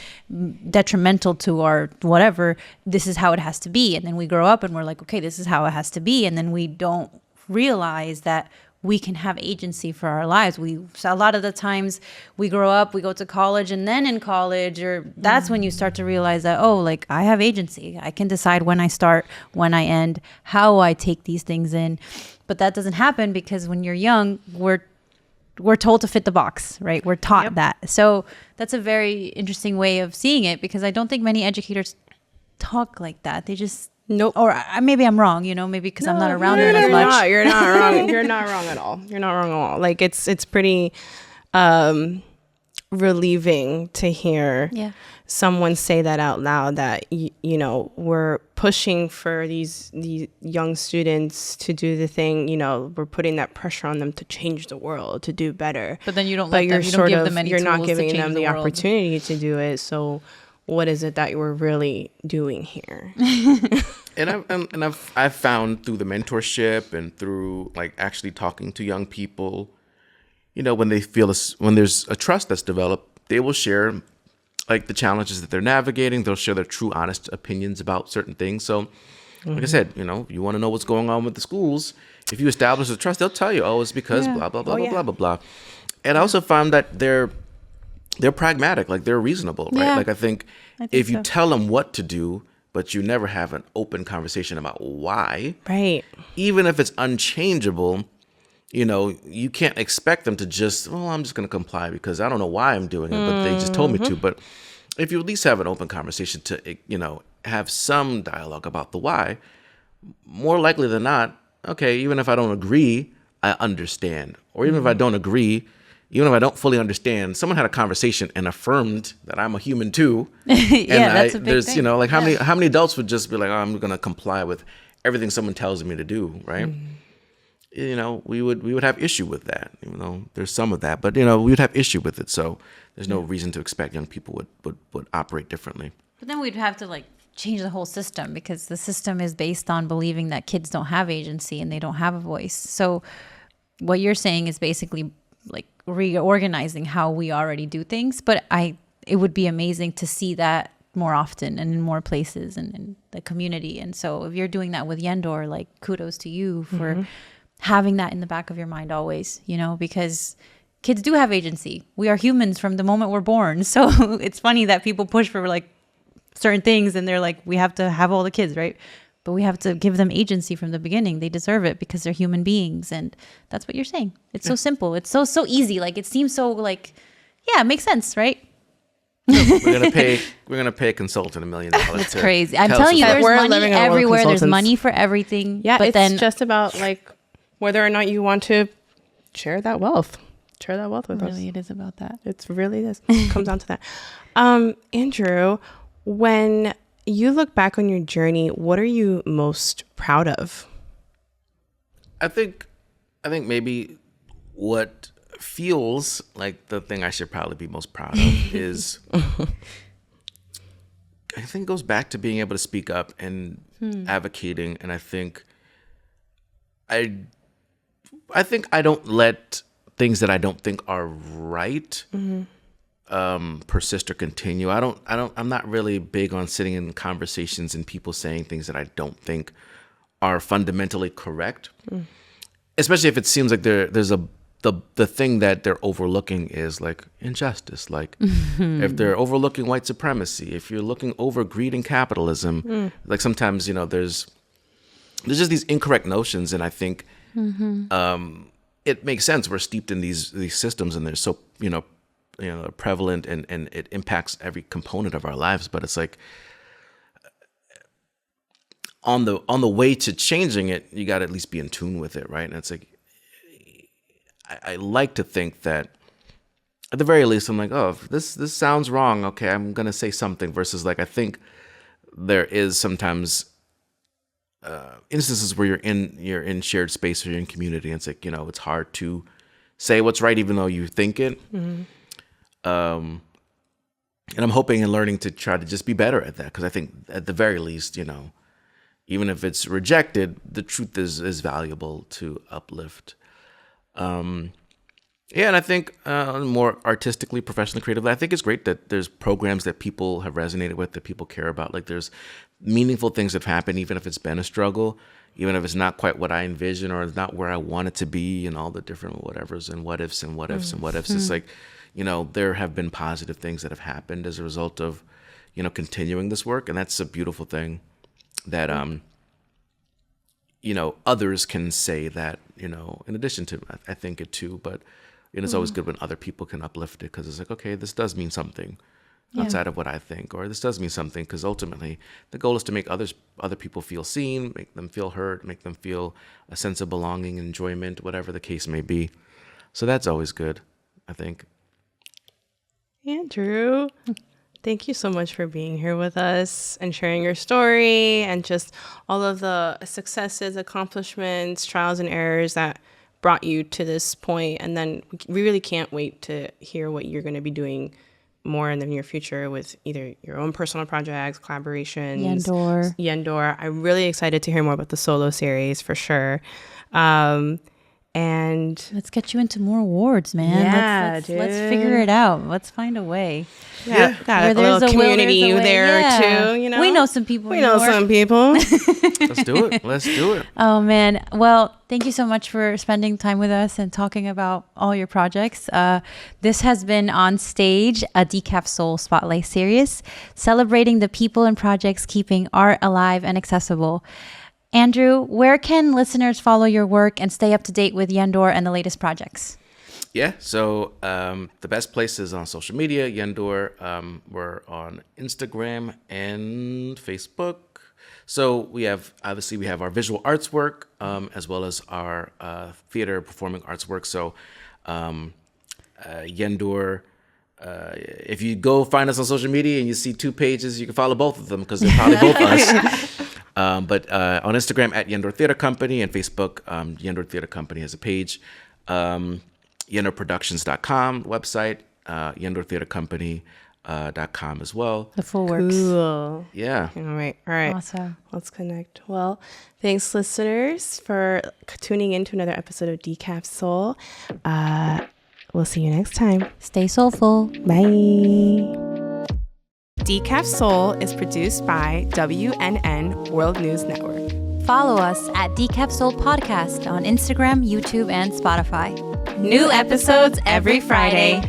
detrimental to our whatever. This is how it has to be. And then we grow up and we're like, okay, this is how it has to be. And then we don't realize that we can have agency for our lives. A lot of the times we grow up, we go to college, and then in college, or that's when you start to realize that, oh, like, I have agency. I can decide when I start, when I end, how I take these things in. But that doesn't happen because when you're young, we're told to fit the box, right? We're taught that. So that's a very interesting way of seeing it, because I don't think many educators talk like that. They just nope. Or maybe I'm wrong, maybe because I'm not around them as much. You're not wrong. You're not wrong at all. You're not wrong at all. Like, it's pretty relieving to hear someone say that out loud, that, we're pushing for these young students to do the thing, we're putting that pressure on them to change the world, to do better. But then you don't give them any tools. You're not giving them the world. opportunity to do it. So what is it that we're really doing here? And I've found through the mentorship and through like actually talking to young people, when they feel when there's a trust that's developed, they will share like the challenges that they're navigating. They'll share their true, honest opinions about certain things. So, like I said, you want to know what's going on with the schools. If you establish a trust, they'll tell you, oh, it's because blah blah blah blah blah blah. And I also found that they're pragmatic, like they're reasonable, right? Like I think if you tell them what to do, but you never have an open conversation about why, right? Even if it's unchangeable, you can't expect them to just, well, I'm just going to comply because I don't know why I'm doing it, but they just told me to. But if you at least have an open conversation to, have some dialogue about the why, more likely than not, okay, even if I don't agree, I understand. Or even if I don't agree, even if I don't fully understand, someone had a conversation and affirmed that I'm a human too. That's a big thing. Like how many adults would just be like, oh, I'm going to comply with everything someone tells me to do, right? We would have issue with that, even though there's some of that, but we would have issue with it. So there's no reason to expect young people would operate differently. But then we'd have to like change the whole system, because the system is based on believing that kids don't have agency and they don't have a voice. So what you're saying is basically like reorganizing how we already do things. But it would be amazing to see that more often and in more places and in the community. And so if you're doing that with Yendor, like, kudos to you for having that in the back of your mind always, because kids do have agency. We are humans from the moment we're born. So it's funny that people push for like certain things and they're like, we have to have all the kids, right? But we have to give them agency from the beginning. They deserve it because they're human beings. And that's what you're saying. It's so simple. It's so easy. Like, it seems so like Yeah, it makes sense, right? We're gonna pay a consultant $1 million. It's crazy. I'm tell us telling you, about there's We're money living in a world of everywhere. There's consultants. money for everything. Yeah, but it's then just about like whether or not you want to share that wealth. Share that wealth with us. really, it is about that. It's really this comes down to that. Andrew, when you look back on your journey, what are you most proud of? I think maybe what feels like the thing I should probably be most proud of is I think it goes back to being able to speak up and advocating. And I think I don't let things that I don't think are right persist or continue. I'm not really big on sitting in conversations and people saying things that I don't think are fundamentally correct. Especially if it seems like there's the thing that they're overlooking is like injustice. Like if they're overlooking white supremacy, if you're looking over greed and capitalism, like sometimes, there's just these incorrect notions. And I think it makes sense. We're steeped in these systems and they're so, prevalent and it impacts every component of our lives. But it's like on the way to changing it, you got to at least be in tune with it, right? And it's like, I like to think that at the very least, I'm like, oh, if this sounds wrong. Okay, I'm going to say something versus like, I think there is sometimes instances where you're in shared space or you're in community. And it's like, it's hard to say what's right, even though you think it. And I'm hoping and learning to try to just be better at that. Cause I think at the very least, even if it's rejected, the truth is valuable to uplift. And I think more artistically, professionally, creatively, I think it's great that there's programs that people have resonated with, that people care about. Like there's meaningful things that have happened, even if it's been a struggle, even if it's not quite what I envision or it's not where I want it to be, and all the different whatevers and what ifs and what ifs and what ifs. It's like, there have been positive things that have happened as a result of, continuing this work. And that's a beautiful thing that, others can say that, in addition to, I think it too, but it's always good when other people can uplift it because it's like, okay, this does mean something outside of what I think, or this does mean something because ultimately the goal is to make other people feel seen, make them feel heard, make them feel a sense of belonging, enjoyment, whatever the case may be. So that's always good, I think. Andrew, thank you so much for being here with us and sharing your story and just all of the successes, accomplishments, trials and errors that brought you to this point. And then we really can't wait to hear what you're going to be doing more in the near future with either your own personal projects, collaborations. Yendor. I'm really excited to hear more about the solo series for sure. And let's get you into more awards, man. Yeah, let's figure it out. Let's find a way. Yeah. Where A there's little a community will, there's a way. there Yeah. too, We know some people. We know some people. Let's do it. Oh man. Well, thank you so much for spending time with us and talking about all your projects. This has been On Stage, a Decaf Soul Spotlight series, celebrating the people and projects keeping art alive and accessible. Andrew, where can listeners follow your work and stay up to date with Yendor and the latest projects? Yeah, so the best place is on social media, Yendor. We're on Instagram and Facebook. So we have our visual arts work as well as our theater performing arts work. So Yendor, if you go find us on social media and you see 2 pages, you can follow both of them because they're probably both us. But on Instagram at Yendor Theater Company and Facebook, Yendor Theater Company has a page. YendorProductions.com website, YendorTheaterCompany.com as well. The full works. Cool. Yeah. All right. Awesome. Let's connect. Well, thanks listeners for tuning in to another episode of Decaf Soul. We'll see you next time. Stay soulful. Bye. Decaf Soul is produced by WNN World News Network. Follow us at Decaf Soul Podcast on Instagram, YouTube, and Spotify. New episodes every Friday.